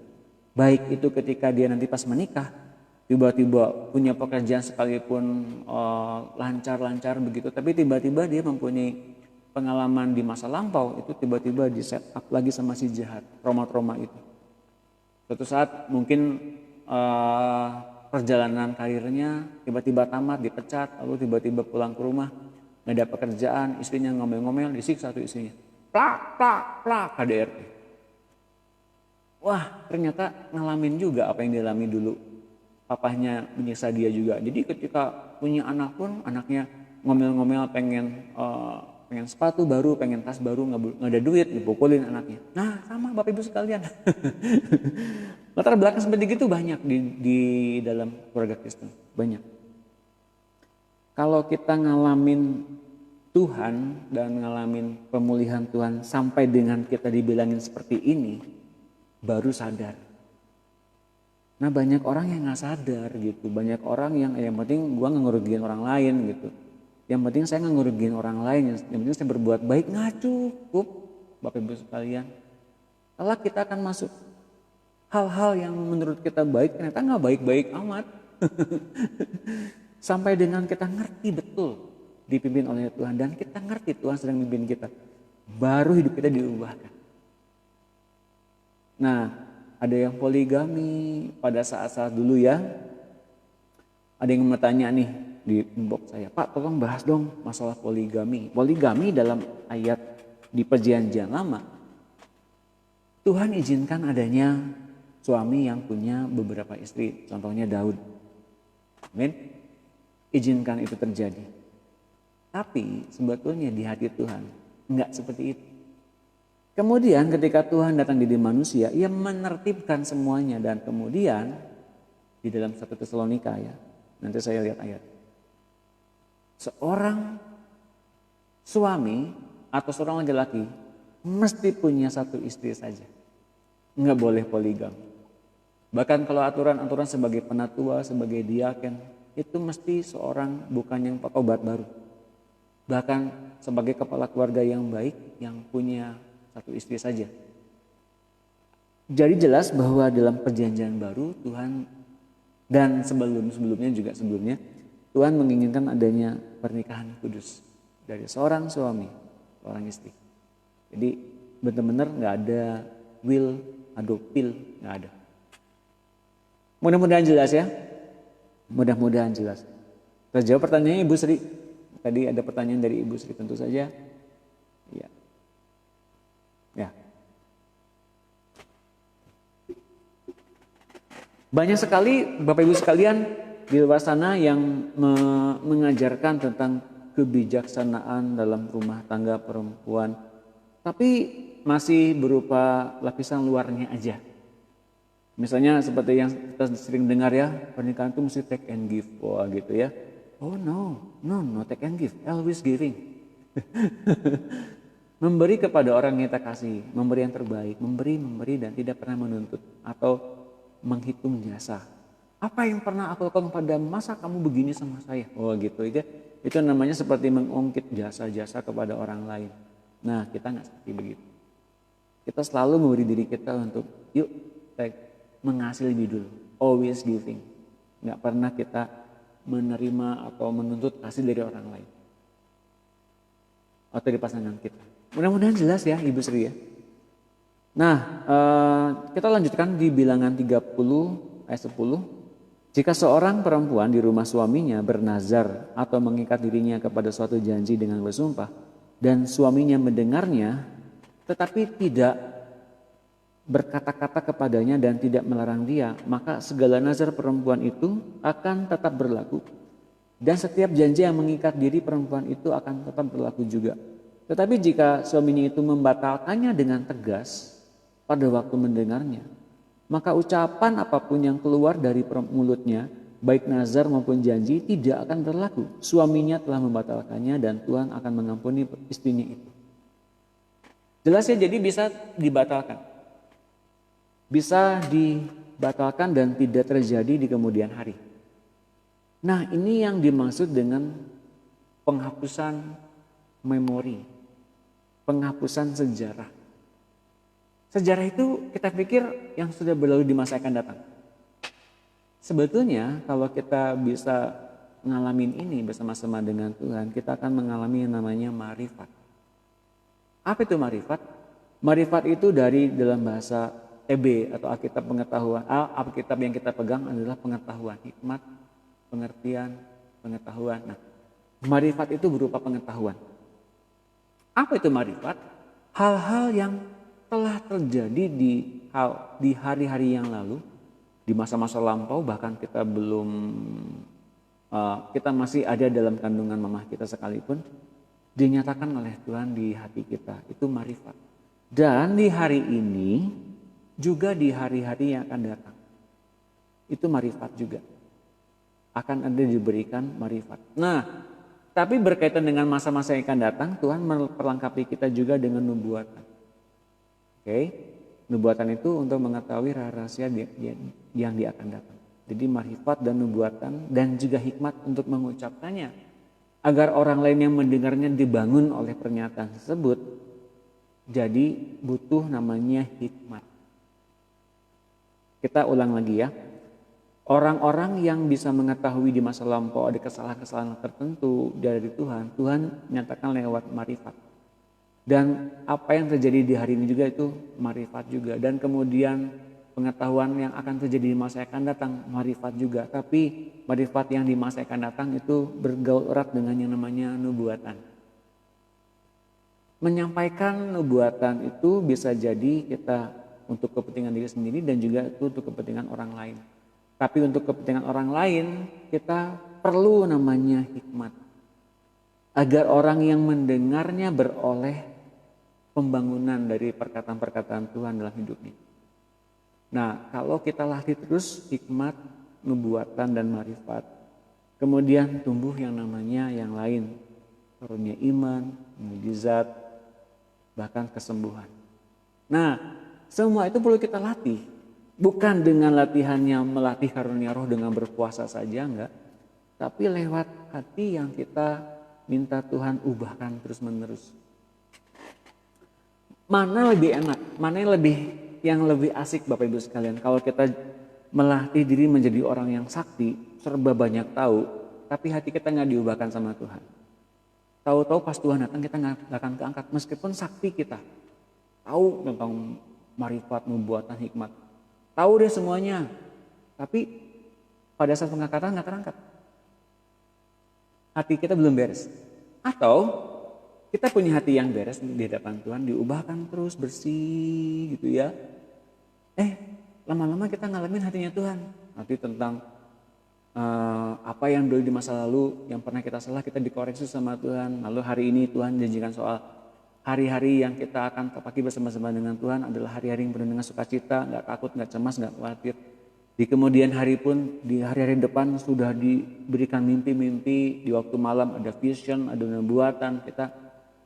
A: Baik itu ketika dia nanti pas menikah, tiba-tiba punya pekerjaan sekalipun lancar-lancar begitu, tapi tiba-tiba dia mempunyai pengalaman di masa lampau, itu tiba-tiba di set up lagi sama si jahat, trauma-trauma itu. Suatu saat mungkin perjalanan karirnya tiba-tiba tamat, dipecat, lalu tiba-tiba pulang ke rumah, nggak ada pekerjaan, istrinya ngomel-ngomel, disiksa tuh istrinya. Plak, plak, plak, KDRT. Wah, ternyata ngalamin juga apa yang dialami dulu. Papahnya menyiksa dia juga. Jadi ketika punya anak pun, anaknya ngomel-ngomel pengen sepatu baru, pengen tas baru, nggak ada duit, dipukulin anaknya. Nah, sama Bapak Ibu sekalian. Latar belakang seperti itu banyak di dalam keluarga Kristen. Banyak. Kalau kita ngalamin Tuhan dan ngalamin pemulihan Tuhan sampai dengan kita dibilangin seperti ini, baru sadar. Nah, banyak orang yang nggak sadar gitu. Banyak orang yang penting gua nggak ngerugiin orang lain gitu. Yang penting saya nggak ngerugiin orang lain. Yang penting saya berbuat baik, nggak cukup, Bapak Ibu sekalian. Kalau kita akan masuk hal-hal yang menurut kita baik, ternyata nggak baik-baik amat. Sampai dengan kita ngerti betul dipimpin oleh Tuhan dan kita ngerti Tuhan sedang memimpin kita, baru hidup kita diubahkan. Nah, ada yang poligami pada saat-saat dulu ya. Ada yang bertanya nih di inbox saya, Pak tolong bahas dong masalah poligami. Poligami dalam ayat di Perjanjian Lama, Tuhan izinkan adanya suami yang punya beberapa istri, contohnya Daud. Amin. Izinkan itu terjadi. Tapi sebetulnya di hati Tuhan enggak seperti itu. Kemudian ketika Tuhan datang di diri manusia, ia menertibkan semuanya dan kemudian di dalam 1 Tesalonika ya, nanti saya lihat ayat. Seorang suami atau seorang laki-laki mesti punya satu istri saja. Enggak boleh poligam. Bahkan kalau aturan-aturan sebagai penatua, sebagai diaken, itu mesti seorang bukan yang petobat baru. Bahkan sebagai kepala keluarga yang baik, yang punya satu istri saja. Jadi jelas bahwa dalam perjanjian baru Tuhan dan sebelumnya Tuhan menginginkan adanya pernikahan kudus dari seorang suami, seorang istri. Jadi benar-benar nggak ada will, ada pil, nggak ada. Mudah-mudahan jelas ya. Mudah-mudahan jelas. Terjawab pertanyaannya Ibu Sri. Tadi ada pertanyaan dari Ibu Sri tentu saja. Ya. Ya. Banyak sekali Bapak Ibu sekalian di luar sana yang mengajarkan tentang kebijaksanaan dalam rumah tangga perempuan, tapi masih berupa lapisan luarnya aja. Misalnya seperti yang kita sering dengar ya, pernikahan itu mesti take and give, wah gitu ya. Oh no take and give, always giving. Memberi kepada orang yang kita kasih, memberi yang terbaik, memberi dan tidak pernah menuntut atau menghitung jasa. Apa yang pernah aku lakukan pada masa kamu begini sama saya? Oh gitu ya. Itu namanya seperti mengungkit jasa-jasa kepada orang lain. Nah kita nggak seperti begitu. Kita selalu memberi diri kita untuk yuk mengasihi lebih dulu. Always giving. Nggak pernah kita menerima atau menuntut kasih dari orang lain. Atau dari pasangan kita. Mudah-mudahan jelas ya Ibu Sri ya. Nah kita lanjutkan di bilangan 30 ayat 10. Jika seorang perempuan di rumah suaminya bernazar atau mengikat dirinya kepada suatu janji dengan bersumpah dan suaminya mendengarnya tetapi tidak berkata-kata kepadanya dan tidak melarang dia, maka segala nazar perempuan itu akan tetap berlaku dan setiap janji yang mengikat diri perempuan itu akan tetap berlaku juga. Tetapi jika suaminya itu membatalkannya dengan tegas pada waktu mendengarnya, maka ucapan apapun yang keluar dari mulutnya, baik nazar maupun janji, tidak akan berlaku. Suaminya telah membatalkannya dan Tuhan akan mengampuni istrinya itu. Jelas ya, jadi bisa dibatalkan. Bisa dibatalkan dan tidak terjadi di kemudian hari. Nah ini yang dimaksud dengan penghapusan memori, penghapusan sejarah. Sejarah itu kita pikir yang sudah berlalu di masa akan datang. Sebetulnya kalau kita bisa ngalamin ini bersama-sama dengan Tuhan, kita akan mengalami yang namanya marifat. Apa itu marifat? Marifat itu dari dalam bahasa TB atau Alkitab pengetahuan. Alkitab yang kita pegang adalah pengetahuan, hikmat, pengertian, pengetahuan. Nah, marifat itu berupa pengetahuan. Apa itu marifat? Hal-hal yang telah terjadi di hari-hari yang lalu, di masa-masa lampau, bahkan kita belum kita masih ada dalam kandungan mamah kita sekalipun, dinyatakan oleh Tuhan di hati kita. Itu marifat. Dan di hari ini juga di hari-hari yang akan datang, itu marifat juga. Akan ada diberikan marifat. Nah, tapi berkaitan dengan masa-masa yang akan datang, Tuhan memperlengkapi kita juga dengan nubuatan. Oke, nubuatan itu untuk mengetahui rahasia yang dia akan datang. Jadi marifat dan nubuatan dan juga hikmat untuk mengucapkannya. Agar orang lain yang mendengarnya dibangun oleh pernyataan tersebut. Jadi butuh namanya hikmat. Kita ulang lagi ya. Orang-orang yang bisa mengetahui di masa lampau ada kesalahan-kesalahan tertentu dari Tuhan, Tuhan nyatakan lewat marifat. Dan apa yang terjadi di hari ini juga itu marifat juga. Dan kemudian pengetahuan yang akan terjadi di masa yang akan datang, marifat juga. Tapi marifat yang di masa yang akan datang itu bergaul erat dengan yang namanya nubuatan. Menyampaikan nubuatan itu bisa jadi kita untuk kepentingan diri sendiri dan juga itu untuk kepentingan orang lain. Tapi untuk kepentingan orang lain kita perlu namanya hikmat. Agar orang yang mendengarnya beroleh pembangunan dari perkataan-perkataan Tuhan dalam hidupnya. Nah, kalau kita latih terus hikmat, nubuatan dan marifat, kemudian tumbuh yang namanya yang lain, karunia iman, mukjizat, bahkan kesembuhan. Nah, semua itu perlu kita latih. Bukan dengan latihannya melatih karunia roh dengan berpuasa saja, enggak. Tapi lewat hati yang kita minta Tuhan ubahkan terus-menerus. Mana lebih enak, mana yang lebih asik Bapak Ibu sekalian. Kalau kita melatih diri menjadi orang yang sakti, serba banyak tahu, tapi hati kita nggak diubahkan sama Tuhan. Tahu-tahu pas Tuhan datang kita nggak akan keangkat, meskipun sakti kita tahu tentang marifat, nubuatan, hikmat, tahu deh semuanya, tapi pada saat pengangkatan nggak terangkat. Hati kita belum beres. Atau kita punya hati yang beres di hadapan Tuhan, diubahkan terus bersih gitu ya. Lama-lama kita ngalamin hatinya Tuhan. Nanti tentang apa yang dulu di masa lalu yang pernah kita salah, kita dikoreksi sama Tuhan. Lalu hari ini Tuhan janjikan soal hari-hari yang kita akan tepati bersama-sama dengan Tuhan adalah hari-hari yang penuh dengan sukacita, nggak takut, nggak cemas, nggak khawatir. Di kemudian hari pun, di hari-hari depan sudah diberikan mimpi-mimpi, di waktu malam ada vision, ada nubuatan, kita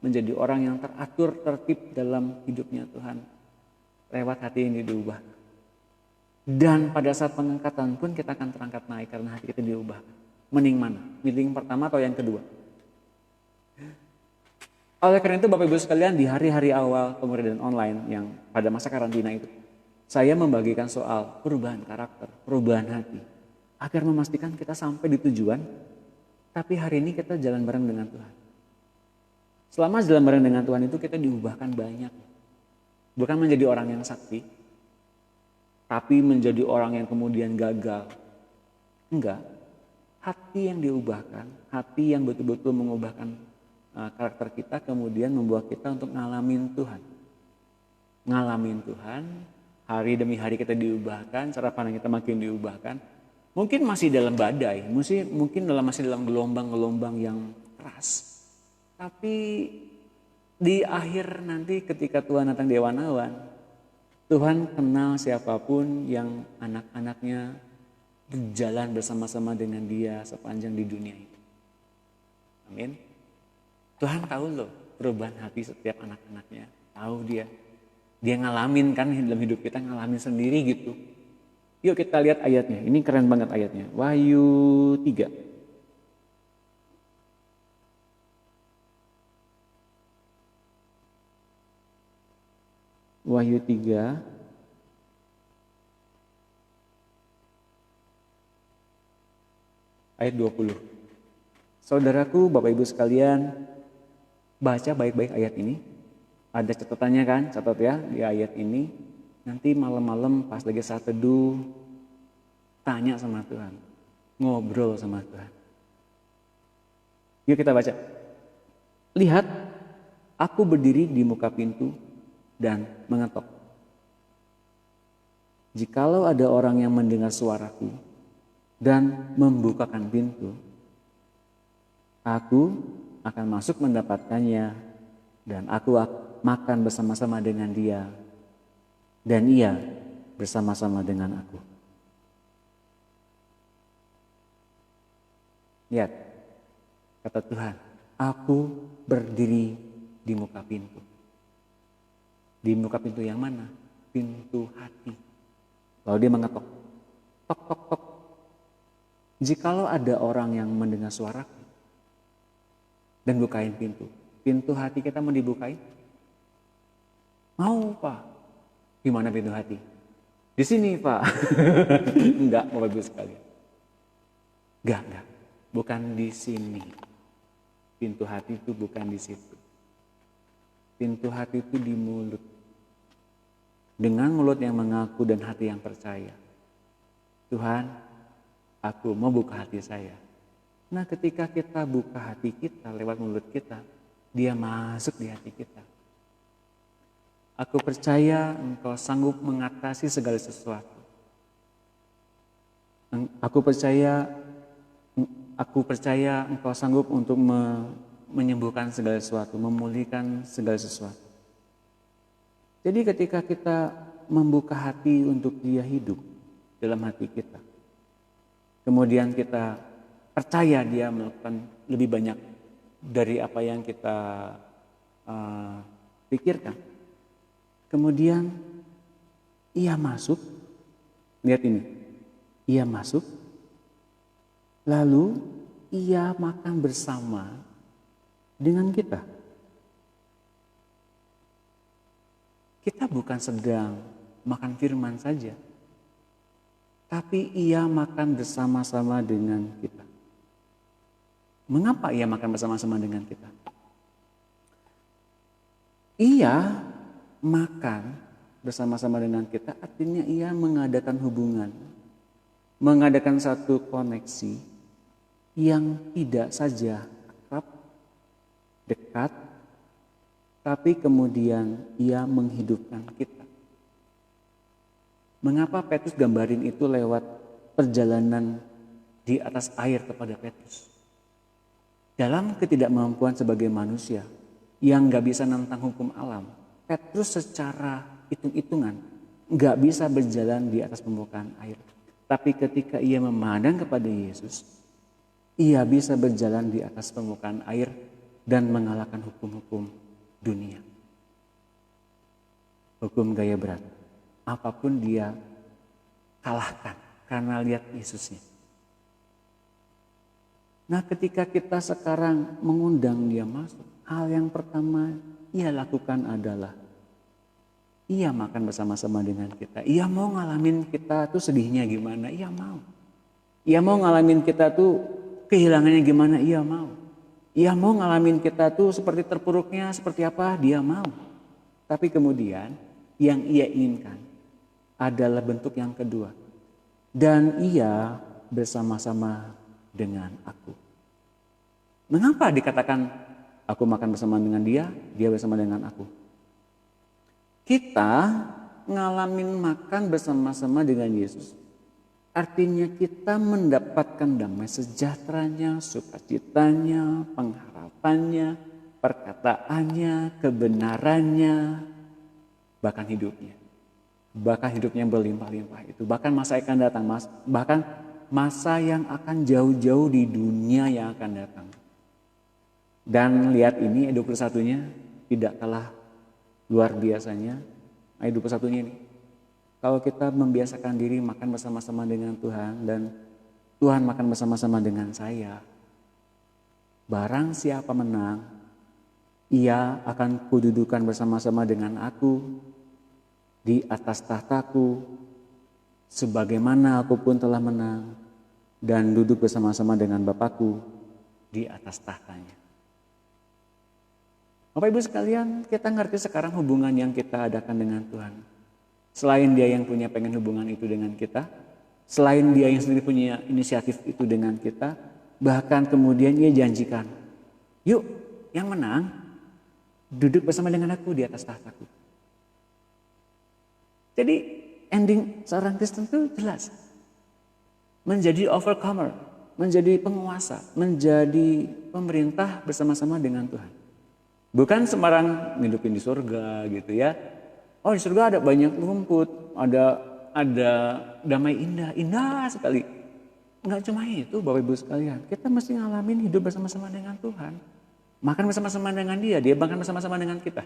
A: menjadi orang yang teratur, tertib dalam hidupnya Tuhan. Lewat hati yang diubah. Dan pada saat pengangkatan pun kita akan terangkat naik karena hati kita diubah. Mending mana? Mending pertama atau yang kedua? Oleh karena itu Bapak Ibu sekalian, di hari-hari awal pemuridan online yang pada masa karantina itu, saya membagikan soal perubahan karakter, perubahan hati. Agar memastikan kita sampai di tujuan, tapi hari ini kita jalan bareng dengan Tuhan. Selama jalan bareng dengan Tuhan itu kita diubahkan banyak. Bukan menjadi orang yang sakti, tapi menjadi orang yang kemudian gagal. Enggak. Hati yang diubahkan, hati yang betul-betul mengubahkan karakter kita, kemudian membuat kita untuk ngalamin Tuhan. Ngalamin Tuhan, hari demi hari kita diubahkan, cara pandang kita makin diubahkan. Mungkin masih dalam badai, mungkin masih dalam gelombang-gelombang yang keras. Tapi di akhir nanti ketika Tuhan datang di awan-awan, Tuhan kenal siapapun yang anak-anaknya berjalan bersama-sama dengan Dia sepanjang di dunia ini. Amin. Tuhan tahu loh perubahan hati setiap anak-anaknya. Tahu Dia ngalamin kan dalam hidup kita, ngalamin sendiri gitu. Yuk kita lihat ayatnya. Ini keren banget ayatnya. Wahyu 3. Wahyu 3 ayat 20. Saudaraku, Bapak Ibu sekalian, baca baik-baik ayat ini. Ada catatannya kan? Catat ya di ayat ini. Nanti malam-malam pas lagi saat teduh, tanya sama Tuhan. Ngobrol sama Tuhan. Yuk kita baca. Lihat, aku berdiri di muka pintu dan mengetok. Jikalau ada orang yang mendengar suaraku dan membukakan pintu, aku akan masuk mendapatkannya dan aku makan bersama-sama dengan dia dan ia bersama-sama dengan aku. Lihat, kata Tuhan, aku berdiri di muka pintu. Di muka pintu yang mana? Pintu hati. Lalu dia mengetok. Tok, tok, tok. Jikalau ada orang yang mendengar suaraku dan bukain pintu. Pintu hati kita mau dibukain? Mau, Pak. Di mana pintu hati? Di sini, Pak. Enggak, Bapak Ibu sekalian. Enggak. Bukan di sini. Pintu hati itu bukan di situ. Pintu hati itu di mulut. Dengan mulut yang mengaku dan hati yang percaya. Tuhan, aku mau buka hati saya. Nah, ketika kita buka hati kita lewat mulut kita, dia masuk di hati kita. Aku percaya Engkau sanggup mengatasi segala sesuatu. Aku percaya Engkau sanggup untuk menyembuhkan segala sesuatu, memulihkan segala sesuatu. Jadi ketika kita membuka hati untuk dia hidup dalam hati kita, kemudian kita percaya dia melakukan lebih banyak dari apa yang kita pikirkan. Kemudian ia masuk, lihat ini, ia masuk, lalu ia makan bersama dengan kita. Kita bukan sedang makan firman saja, tapi ia makan bersama-sama dengan kita. Mengapa ia makan bersama-sama dengan kita? Ia makan bersama-sama dengan kita artinya ia mengadakan hubungan, mengadakan satu koneksi yang tidak saja akrab, dekat, tapi kemudian ia menghidupkan kita. Mengapa Petrus gambarin itu lewat perjalanan di atas air kepada Petrus? Dalam ketidakmampuan sebagai manusia yang gak bisa nentang hukum alam, Petrus secara hitung-hitungan gak bisa berjalan di atas permukaan air. Tapi ketika ia memandang kepada Yesus, ia bisa berjalan di atas permukaan air dan mengalahkan hukum-hukum dunia. Hukum gaya berat. Apapun dia kalahkan karena lihat Yesusnya. Nah, ketika kita sekarang mengundang dia masuk, hal yang pertama ia lakukan adalah ia makan bersama-sama dengan kita. Ia mau ngalamin kita tuh sedihnya gimana, ia mau. Ia mau ngalamin kita tuh kehilangannya gimana, ia mau. Ia mau ngalamin kita tuh seperti terpuruknya, seperti apa, dia mau. Tapi kemudian yang ia inginkan adalah bentuk yang kedua. Dan ia bersama-sama dengan aku. Mengapa dikatakan aku makan bersama dengan dia, dia bersama dengan aku? Kita ngalamin makan bersama-sama dengan Yesus. Artinya kita mendapatkan damai sejahteranya, sukacitanya, pengharapannya, perkataannya, kebenarannya, bahkan hidupnya. Bahkan hidupnya berlimpah-limpah itu. Bahkan masa yang akan datang, bahkan masa yang akan jauh-jauh di dunia yang akan datang. Dan lihat ini ayat 21-nya tidak kalah luar biasanya. Ayat 21-nya ini. Kalau kita membiasakan diri makan bersama-sama dengan Tuhan dan Tuhan makan bersama-sama dengan saya, barang siapa menang, ia akan kududukan bersama-sama dengan aku di atas tahtaku, sebagaimana aku pun telah menang dan duduk bersama-sama dengan Bapakku di atas tahtanya. Bapak Ibu sekalian, kita ngerti sekarang hubungan yang kita adakan dengan Tuhan. Selain Dia yang punya pengen hubungan itu dengan kita, selain Dia yang sendiri punya inisiatif itu dengan kita, bahkan kemudian Ia janjikan, yuk yang menang duduk bersama dengan aku di atas tahtaku. Jadi ending seorang Kristen itu jelas. Menjadi overcomer, menjadi penguasa, menjadi pemerintah bersama-sama dengan Tuhan. Bukan sembarang ngidupin di surga gitu ya. Oh di surga ada banyak rumput, ada damai indah sekali. Enggak cuma itu Bapak Ibu sekalian, kita mesti ngalamin hidup bersama-sama dengan Tuhan. Makan bersama-sama dengan Dia makan bersama-sama dengan kita.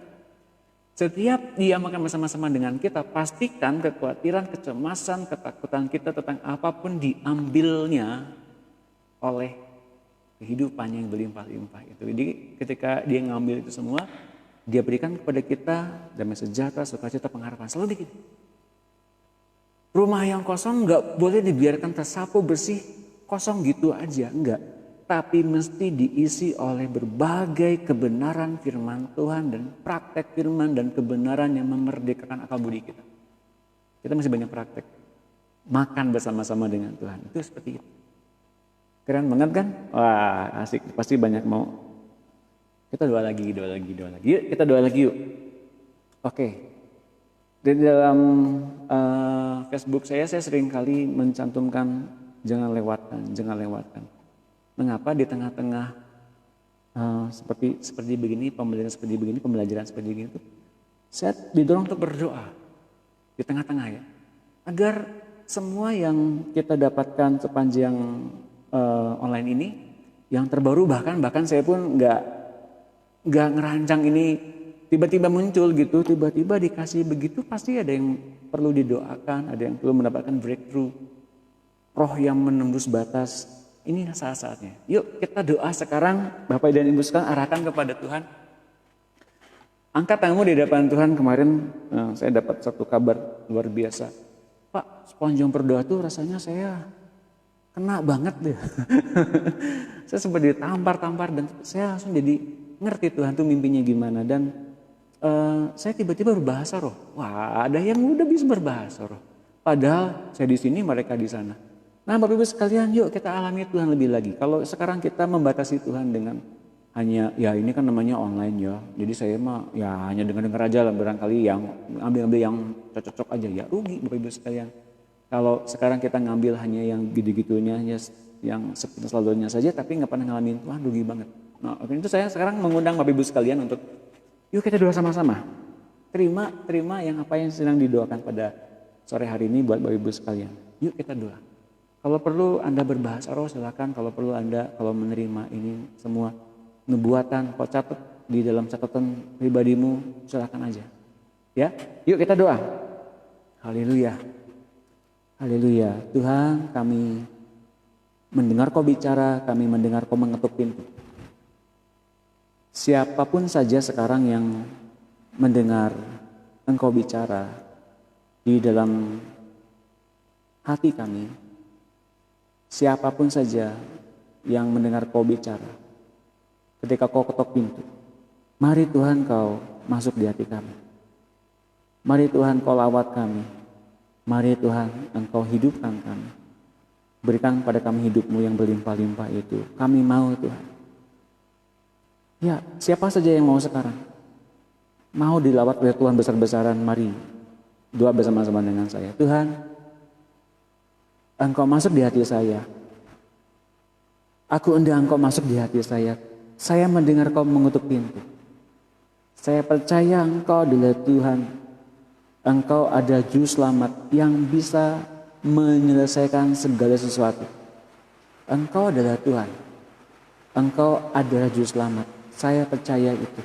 A: Setiap Dia makan bersama-sama dengan kita, pastikan kekhawatiran, kecemasan, ketakutan kita tentang apapun diambilnya oleh kehidupan yang berlimpah-limpah itu. Jadi ketika Dia ngambil itu semua, Dia berikan kepada kita damai sejahtera, sukacita, pengharapan. Selalu begitu. Rumah yang kosong nggak boleh dibiarkan tersapu bersih, kosong gitu aja, enggak. Tapi mesti diisi oleh berbagai kebenaran firman Tuhan dan praktek firman dan kebenaran yang memerdekakan akal budi kita. Kita masih banyak praktek. Makan bersama-sama dengan Tuhan, itu seperti itu. Keren banget kan? Wah asik, pasti banyak mau. Kita doa lagi. Yuk kita doa lagi yuk. Oke. Di dalam Facebook saya sering kali mencantumkan jangan lewatkan. Mengapa di tengah-tengah seperti begini, pembelajaran seperti begini itu, saya didorong untuk berdoa di tengah-tengah ya, agar semua yang kita dapatkan sepanjang online ini, yang terbaru bahkan saya pun nggak ngerancang ini tiba-tiba muncul gitu, tiba-tiba dikasih begitu, pasti ada yang perlu didoakan, ada yang perlu mendapatkan breakthrough, roh yang menembus batas. Ini saat-saatnya. Yuk kita doa sekarang, Bapak dan Ibu sekalian, arahkan kepada Tuhan. Angkat tanganmu di depan Tuhan. Kemarin saya dapat satu kabar luar biasa. Pak, sepanjang berdoa tuh rasanya saya kena banget deh. Saya sempat ditampar dan saya langsung jadi ngerti Tuhan tuh mimpinya gimana. Dan saya tiba-tiba berbahasa roh. Wah, ada yang udah bisa berbahasa roh. Padahal saya di sini, mereka di sana. Nah Bapak Ibu sekalian, yuk kita alami Tuhan lebih lagi. Kalau sekarang kita membatasi Tuhan dengan hanya, ya ini kan namanya online ya. Jadi saya mah ya hanya dengar-dengar aja lah, barangkali yang ambil yang cocok-cocok aja. Ya rugi Bapak Ibu sekalian. Kalau sekarang kita ngambil hanya yang gitu-gitunya, yang selalunya saja, tapi nggak pernah ngalamin Tuhan, rugi banget. Nah itu saya sekarang mengundang Bapak Ibu sekalian untuk, yuk kita doa sama-sama. Terima yang apa yang sedang didoakan pada sore hari ini buat Bapak Ibu sekalian. Yuk kita doa. Kalau perlu Anda berbahasa roh silakan, kalau perlu Anda kalau menerima ini semua nubuatan, kau catat di dalam catatan pribadimu, silakan aja. Ya, yuk kita doa. Haleluya. Haleluya. Tuhan, kami mendengar Kau bicara, kami mendengar Kau mengetuk pintu. Siapapun saja sekarang yang mendengar Engkau bicara di dalam hati kami, siapapun saja yang mendengar Kau bicara, ketika Kau ketok pintu, mari Tuhan Kau masuk di hati kami. Mari Tuhan Kau lawat kami. Mari Tuhan Engkau hidupkan kami. Berikan pada kami hidup-Mu yang berlimpah-limpah itu. Kami mau Tuhan. Ya, siapa saja yang mau sekarang, mau dilawat oleh Tuhan besar-besaran, mari doa bersama-sama dengan saya. Tuhan, Engkau masuk di hati saya. Aku hendak Engkau masuk di hati saya. Saya mendengar Kau mengetuk pintu. Saya percaya Engkau adalah Tuhan. Engkau ada juru selamat yang bisa menyelesaikan segala sesuatu. Engkau adalah Tuhan. Engkau adalah juru selamat. Saya percaya itu.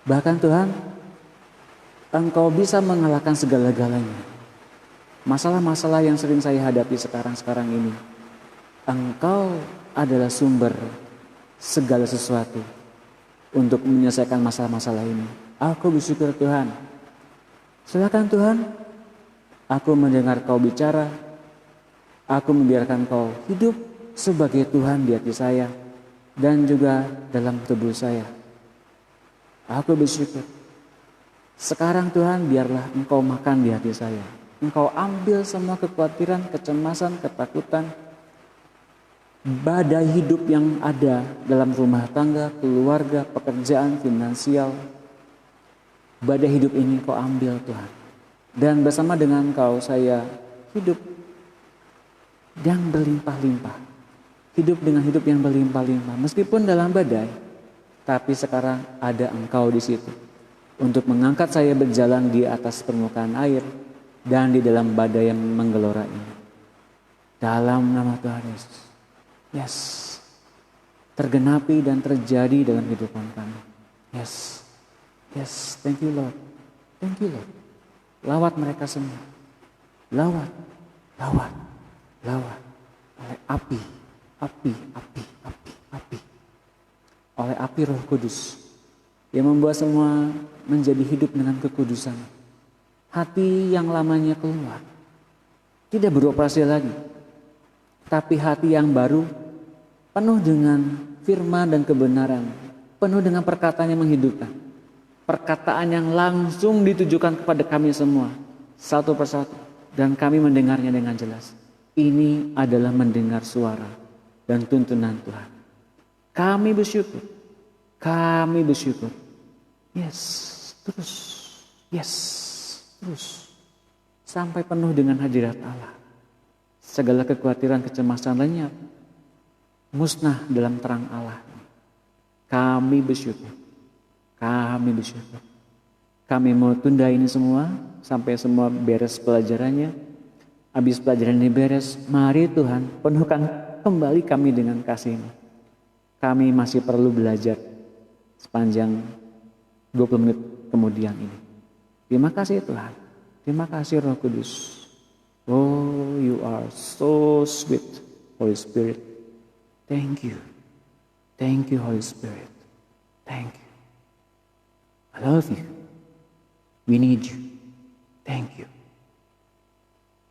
A: Bahkan Tuhan, Engkau bisa mengalahkan segala-galanya. Masalah-masalah yang sering saya hadapi sekarang ini, Engkau adalah sumber segala sesuatu untuk menyelesaikan masalah-masalah ini. Aku bersyukur Tuhan. Silakan Tuhan, aku mendengar kau bicara, aku membiarkan kau hidup sebagai Tuhan di hati saya dan juga dalam tubuh saya. Aku bersyukur. Sekarang Tuhan, biarlah Engkau makan di hati saya. Engkau ambil semua kekhawatiran, kecemasan, ketakutan, badai hidup yang ada dalam rumah tangga, keluarga, pekerjaan, finansial. Badai hidup ini Kau ambil Tuhan. Dan bersama dengan Kau saya hidup yang berlimpah-limpah. Hidup dengan hidup yang berlimpah-limpah. Meskipun dalam badai, tapi sekarang ada Engkau di situ. Untuk mengangkat saya berjalan di atas permukaan air dan di dalam badai yang menggelora ini. Dalam nama Tuhan Yesus. Yes. Tergenapi dan terjadi dalam kehidupan kami. Yes. Yes, thank you Lord. Thank you Lord. Lawat mereka semua. Lawat. Oleh api. Oleh api Roh Kudus. Yang membuat semua menjadi hidup dengan kekudusan. Hati yang lamanya keluar. Tidak beroperasi lagi. Tapi hati yang baru. Penuh dengan firman dan kebenaran. Penuh dengan perkataan yang menghidupkan. Perkataan yang langsung ditujukan kepada kami semua. Satu persatu. Dan kami mendengarnya dengan jelas. Ini adalah mendengar suara dan tuntunan Tuhan. Kami bersyukur. Yes, terus. Sampai penuh dengan hadirat Allah. Segala kekhawatiran, kecemasan lenyap. Musnah dalam terang Allah. Kami bersyukur. Kami mau tunda ini semua sampai semua beres pelajarannya. Habis pelajaran ini beres, mari Tuhan penuhkan kembali kami dengan kasih-Mu. Kami masih perlu belajar sepanjang 20 menit kemudian ini. Terima kasih Tuhan. Terima kasih Roh Kudus. Oh, you are so sweet, Holy Spirit. Thank you. Thank you, Holy Spirit. Thank you. I love you. We need you. Thank you.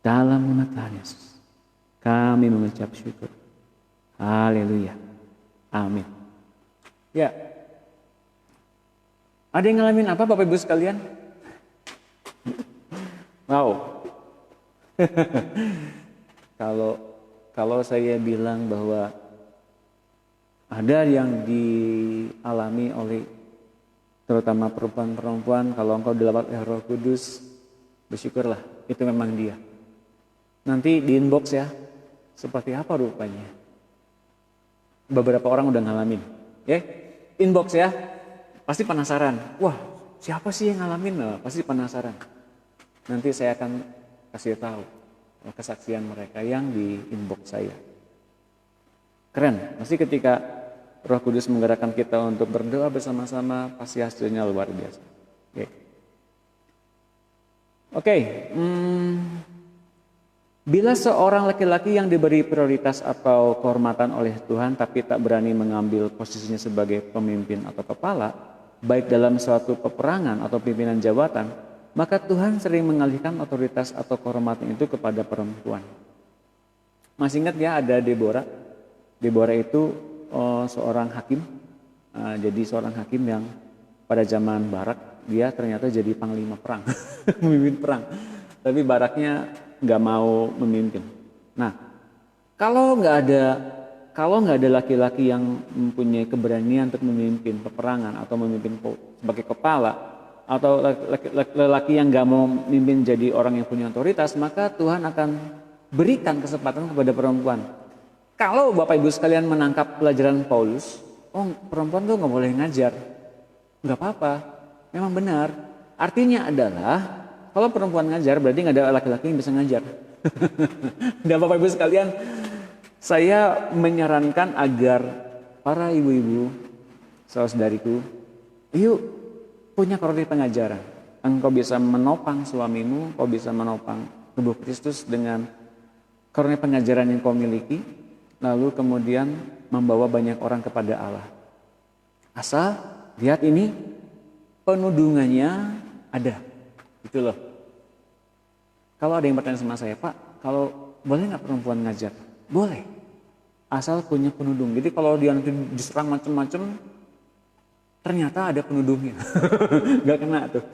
A: Dalam nama Tuhan Yesus, kami mengucap syukur. Haleluya. Amin. Ya. Ada yang ngalamin apa Bapak Ibu sekalian? Wow. Kalau saya bilang bahwa ada yang dialami oleh terutama perempuan-perempuan, kalau engkau dilawat oleh Roh Kudus, bersyukurlah, itu memang dia. Nanti di inbox ya, seperti apa rupanya. Beberapa orang udah ngalamin, ya. Inbox ya, pasti penasaran. Wah, siapa sih yang ngalamin? Nah, pasti penasaran. Nanti saya akan kasih tahu kesaksian mereka yang di inbox saya. Keren, pasti ketika Roh Kudus menggerakkan kita untuk berdoa bersama-sama, pasti hasilnya luar biasa. Oke. Bila seorang laki-laki yang diberi prioritas atau kehormatan oleh Tuhan tapi tak berani mengambil posisinya sebagai pemimpin atau kepala, baik dalam suatu peperangan atau pimpinan jabatan, maka Tuhan sering mengalihkan otoritas atau kehormatan itu kepada perempuan. Masih ingat ya ada Deborah? Deborah itu seorang hakim. Jadi seorang hakim yang pada zaman Barak dia ternyata jadi panglima perang, memimpin perang. Tapi Baraknya nggak mau memimpin. Nah, kalau nggak ada laki-laki yang mempunyai keberanian untuk memimpin peperangan atau memimpin sebagai kepala, atau laki-laki yang nggak mau memimpin jadi orang yang punya otoritas, maka Tuhan akan berikan kesempatan kepada perempuan. Kalau Bapak Ibu sekalian menangkap pelajaran Paulus, perempuan tuh nggak boleh ngajar, nggak apa-apa, memang benar. Artinya adalah kalau perempuan ngajar berarti nggak ada laki-laki yang bisa ngajar. Dan Bapak Ibu sekalian, saya menyarankan agar para ibu-ibu, saudariku, yuk punya karunia pengajaran. Engkau bisa menopang suamimu, kau bisa menopang tubuh Kristus dengan karunia pengajaran yang kau miliki, lalu kemudian membawa banyak orang kepada Allah. Asal lihat ini penudungannya ada. Gitu loh. Kalau ada yang bertanya sama saya, Pak, kalau boleh nggak perempuan ngajar? Boleh. Asal punya penudung. Jadi kalau dia nanti diserang macam-macam, ternyata ada penudungnya. Nggak kena tuh.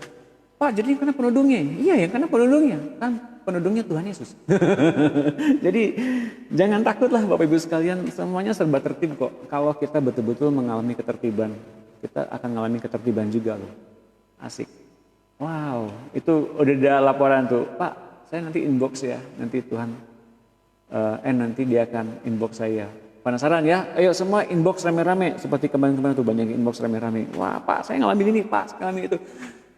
A: Pak, jadi yang kena penudungnya? Iya, yang kena penudungnya. Kan penudungnya Tuhan Yesus. Jadi jangan takutlah Bapak Ibu sekalian, semuanya serba tertib kok. Kalau kita betul-betul mengalami ketertiban, kita akan mengalami ketertiban juga loh. Asik. Wow, itu udah ada laporan tuh. Pak, saya nanti inbox ya. Nanti Tuhan, nanti dia akan inbox saya. Penasaran ya? Ayo semua inbox rame-rame. Seperti kemarin-kemarin tuh banyak inbox rame-rame. Wah Pak, saya ngalamin ini Pak, saya ngalamin itu.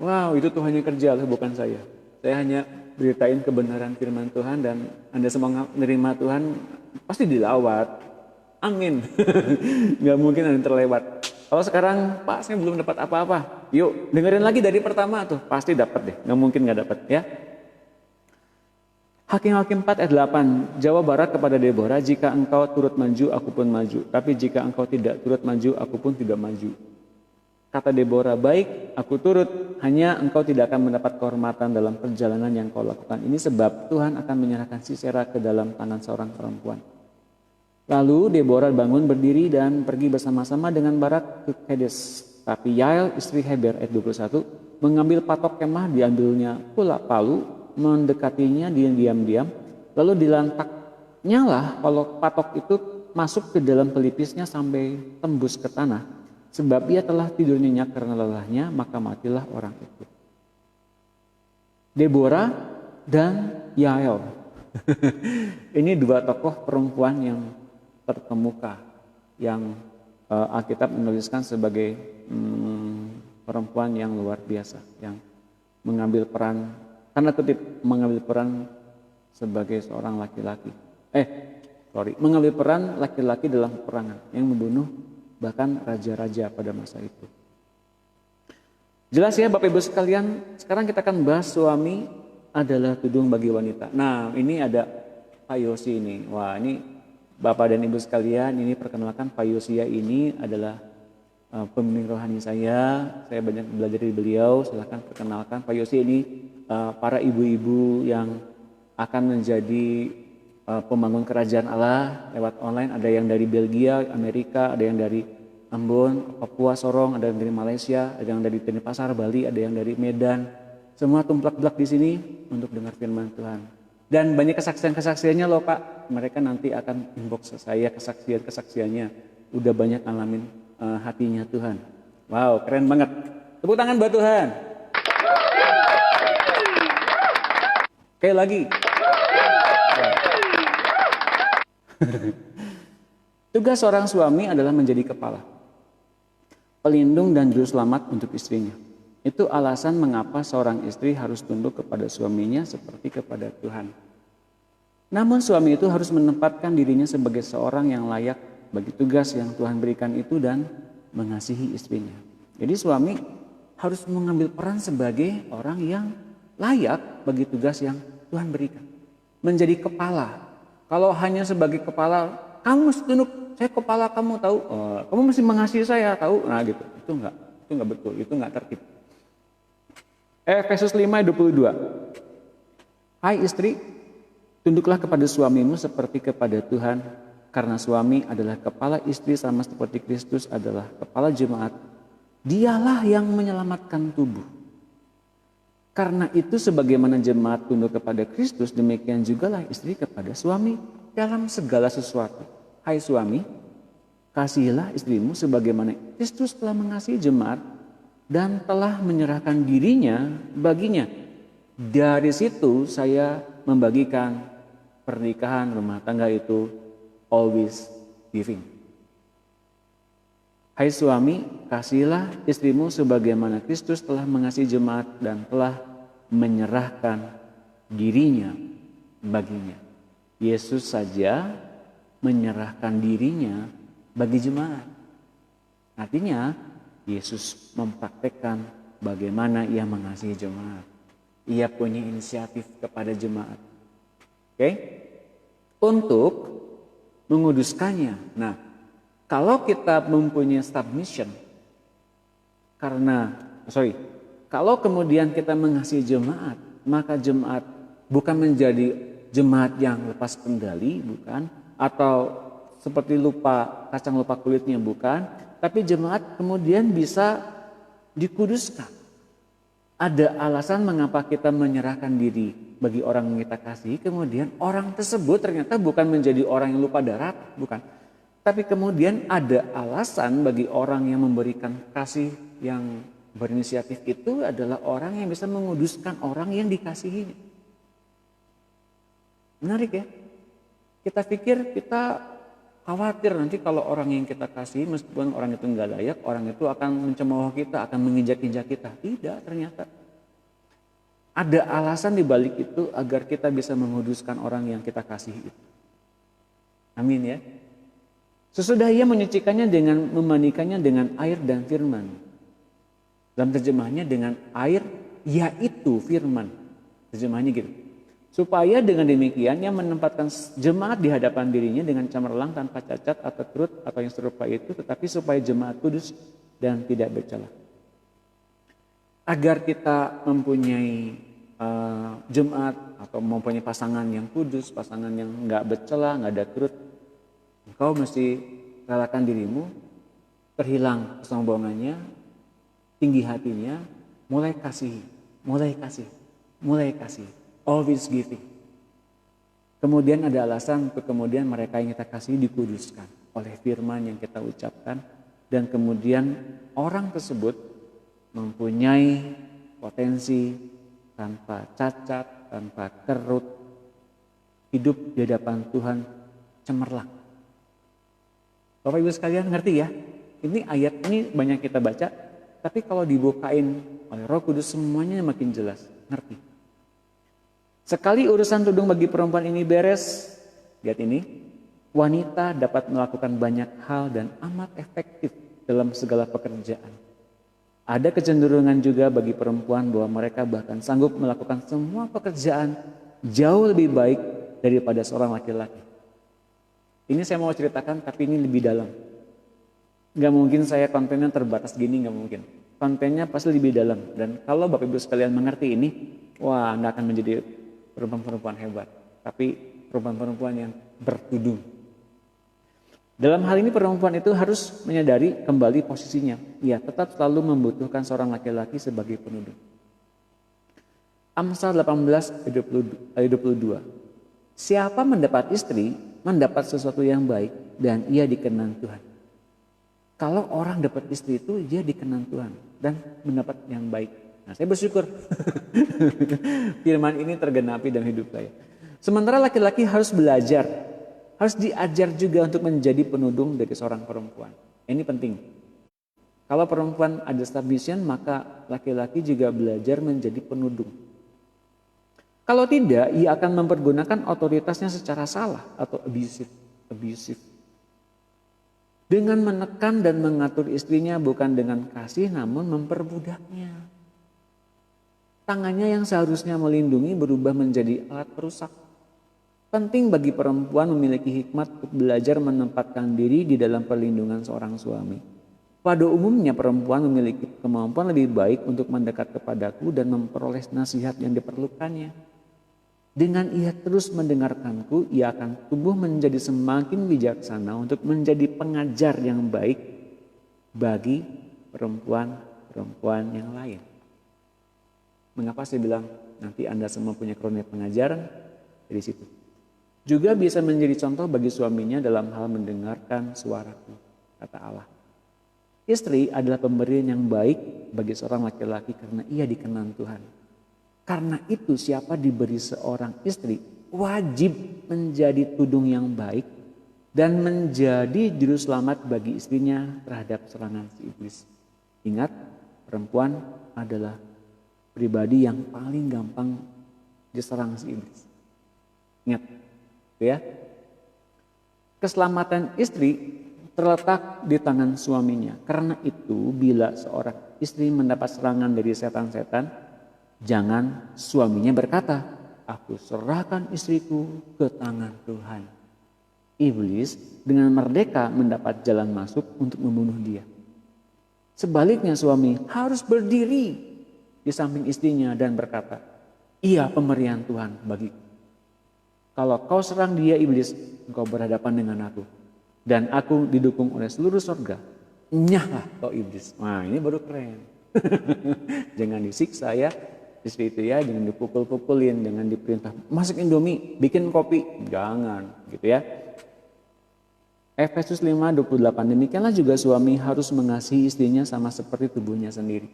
A: Wow, itu Tuhan yang kerja loh, bukan saya. Saya hanya beritain kebenaran firman Tuhan dan Anda semua menerima Tuhan pasti dilawat. Amin. Gak mungkin ada yang terlewat. Kalau sekarang Pak saya belum dapat apa-apa. Yuk dengerin lagi dari pertama tuh. Pasti dapat deh. Gak mungkin gak dapat ya. Hakim-Hakim 4 ayat 8. Jawab Barak kepada Deborah, jika engkau turut maju aku pun maju. Tapi jika engkau tidak turut maju aku pun tidak maju. Kata Deborah, baik aku turut, hanya engkau tidak akan mendapat kehormatan dalam perjalanan yang kau lakukan. Ini sebab Tuhan akan menyerahkan Sisera ke dalam tangan seorang perempuan. Lalu Deborah bangun berdiri dan pergi bersama-sama dengan Barak ke Kades. Tapi Yael istri Heber ayat 21 mengambil patok kemah, diambilnya pula palu, mendekatinya diam-diam, lalu dilantaknya lah kalau patok itu masuk ke dalam pelipisnya sampai tembus ke tanah. Sebab ia telah tidur nyenyak karena lelahnya, maka matilah orang itu. Deborah dan Yael. Ini dua tokoh perempuan yang terkemuka, yang Alkitab menuliskan sebagai perempuan yang luar biasa, yang mengambil peran, tanda kutip mengambil peran sebagai seorang laki-laki. Mengambil peran laki-laki dalam peperangan yang membunuh bahkan raja-raja pada masa itu. Jelas ya Bapak Ibu sekalian, sekarang kita akan bahas suami adalah tudung bagi wanita. Nah ini ada Pak Yosi ini. Wah ini Bapak dan Ibu sekalian, ini perkenalkan Pak Yosia ini adalah pemimpin rohani saya banyak belajar dari beliau. Silahkan perkenalkan Pak Yosi ini para ibu-ibu yang akan menjadi pembangun kerajaan Allah lewat online. Ada yang dari Belgia, Amerika, ada yang dari Ambon, Papua, Sorong, ada yang dari Malaysia, ada yang dari Denpasar, Bali, ada yang dari Medan. Semua tumplak-blak di sini untuk dengar firman Tuhan. Dan banyak kesaksian-kesaksiannya loh Pak. Mereka nanti akan inbox saya kesaksian-kesaksiannya. Udah banyak ngalamin hatinya Tuhan. Wow, keren banget. Tepuk tangan buat Tuhan. Oke lagi. Tugas seorang suami adalah menjadi kepala, pelindung dan juru selamat untuk istrinya. Itu alasan mengapa seorang istri harus tunduk kepada suaminya seperti kepada Tuhan. Namun suami itu harus menempatkan dirinya sebagai seorang yang layak bagi tugas yang Tuhan berikan itu dan mengasihi istrinya. Jadi suami harus mengambil peran sebagai orang yang layak bagi tugas yang Tuhan berikan. Menjadi kepala. Kalau hanya sebagai kepala, kamu mesti tunduk, saya kepala kamu tahu, kamu mesti mengasihi saya tahu, nah gitu. Itu enggak betul, itu enggak tertib. Efesus 5:22. Hai istri, tunduklah kepada suamimu seperti kepada Tuhan, karena suami adalah kepala istri sama seperti Kristus adalah kepala jemaat. Dialah yang menyelamatkan tubuh. Karena itu sebagaimana jemaat tunduk kepada Kristus, demikian jugalah istri kepada suami dalam segala sesuatu. Hai suami, kasihilah istrimu sebagaimana Kristus telah mengasihi jemaat dan telah menyerahkan dirinya baginya. Dari situ saya membagikan pernikahan rumah tangga itu always giving. Hai suami, kasihilah istrimu sebagaimana Kristus telah mengasihi jemaat dan telah menyerahkan dirinya baginya. Yesus saja menyerahkan dirinya bagi jemaat. Artinya Yesus mempraktekkan bagaimana ia mengasihi jemaat. Ia punya inisiatif kepada jemaat. Oke? Untuk menguduskannya. Nah, kalau kita mempunyai submission, Kalau kemudian kita mengasihi jemaat, maka jemaat bukan menjadi jemaat yang lepas kendali, bukan, atau seperti kacang lupa kulitnya, bukan, tapi jemaat kemudian bisa dikuduskan. Ada alasan mengapa kita menyerahkan diri bagi orang yang kita kasih, kemudian orang tersebut ternyata bukan menjadi orang yang lupa darat, bukan. Tapi kemudian ada alasan bagi orang yang memberikan kasih yang berinisiatif itu adalah orang yang bisa menguduskan orang yang dikasihinya. Menarik ya? Kita pikir kita khawatir nanti kalau orang yang kita kasih meskipun orang itu nggak layak, orang itu akan mencemooh kita, akan menginjak-injak kita. Tidak, ternyata. Ada alasan di balik itu agar kita bisa menguduskan orang yang kita kasih itu. Amin ya. Sesudah ia menyucikannya dengan memandikannya dengan air dan firman. Dalam terjemahnya dengan air yaitu firman. Terjemahnya gitu. Supaya dengan demikian ia menempatkan jemaat di hadapan dirinya dengan cemerlang tanpa cacat atau kerut atau yang serupa itu, tetapi supaya jemaat kudus dan tidak bercela. Agar kita mempunyai jemaat atau mempunyai pasangan yang kudus, pasangan yang nggak bercela, nggak ada kerut, engkau mesti relakan dirimu, terhilang kesombongannya, tinggi hatinya, mulai kasih, always giving. Kemudian ada alasan untuk kemudian mereka yang kita kasih dikuduskan oleh firman yang kita ucapkan, dan kemudian orang tersebut mempunyai potensi tanpa cacat, tanpa kerut, hidup di hadapan Tuhan cemerlang. Bapak Ibu sekalian ngerti ya? Ini ayat ini banyak kita baca, tapi kalau dibukain oleh Roh Kudus semuanya makin jelas, ngerti. Sekali urusan tudung bagi perempuan ini beres, lihat ini, wanita dapat melakukan banyak hal dan amat efektif dalam segala pekerjaan. Ada kecenderungan juga bagi perempuan bahwa mereka bahkan sanggup melakukan semua pekerjaan jauh lebih baik daripada seorang laki-laki. Ini saya mau ceritakan tapi ini lebih dalam. Gak mungkin saya kontennya terbatas gini, gak mungkin. Kontennya pasti lebih dalam. Dan kalau Bapak Ibu sekalian mengerti ini, wah Anda akan menjadi perempuan-perempuan hebat. Tapi perempuan-perempuan yang bertudung. Dalam hal ini perempuan itu harus menyadari kembali posisinya. Ia tetap selalu membutuhkan seorang laki-laki sebagai penudung. Amsal 18 ayat 22. Siapa mendapat istri, mendapat sesuatu yang baik dan ia dikenan Tuhan. Kalau orang dapat istri itu dia dikenan Tuhan dan mendapat yang baik. Nah, saya bersyukur firman ini tergenapi dalam hidup saya. Sementara laki-laki harus belajar, harus diajar juga untuk menjadi penudung dari seorang perempuan. Ini penting. Kalau perempuan ada submission, maka laki-laki juga belajar menjadi penudung. Kalau tidak, ia akan mempergunakan otoritasnya secara salah atau abusive. Dengan menekan dan mengatur istrinya bukan dengan kasih namun memperbudaknya. Tangannya yang seharusnya melindungi berubah menjadi alat perusak. Penting bagi perempuan memiliki hikmat untuk belajar menempatkan diri di dalam perlindungan seorang suami. Pada umumnya perempuan memiliki kemampuan lebih baik untuk mendekat kepadaku dan memperoleh nasihat yang diperlukannya. Dengan ia terus mendengarkanku, ia akan tumbuh menjadi semakin bijaksana untuk menjadi pengajar yang baik bagi perempuan-perempuan yang lain. Mengapa saya bilang nanti Anda semua punya karunia pengajaran? Dari situ. Juga bisa menjadi contoh bagi suaminya dalam hal mendengarkan suaraku, kata Allah. Istri adalah pemberian yang baik bagi seorang laki-laki karena ia dikenan Tuhan. Karena itu siapa diberi seorang istri wajib menjadi tudung yang baik dan menjadi juru selamat bagi istrinya terhadap serangan si iblis. Ingat, perempuan adalah pribadi yang paling gampang diserang si iblis. Ingat, ya. Keselamatan istri terletak di tangan suaminya. Karena itu bila seorang istri mendapat serangan dari setan-setan, jangan suaminya berkata, aku serahkan istriku ke tangan Tuhan. Iblis dengan merdeka mendapat jalan masuk untuk membunuh dia. Sebaliknya suami harus berdiri di samping istrinya dan berkata, "Ia pemberian Tuhan bagiku. Kalau kau serang dia iblis, engkau berhadapan dengan aku. Dan aku didukung oleh seluruh surga. Nyahlah kau iblis." Nah ini baru keren. Jangan disiksa ya. Istri itu ya, jangan dipukul-pukulin, jangan diperintah masak indomie, bikin kopi. Jangan gitu ya. Efesus 5:28, demikianlah juga suami harus mengasihi istrinya sama seperti tubuhnya sendiri.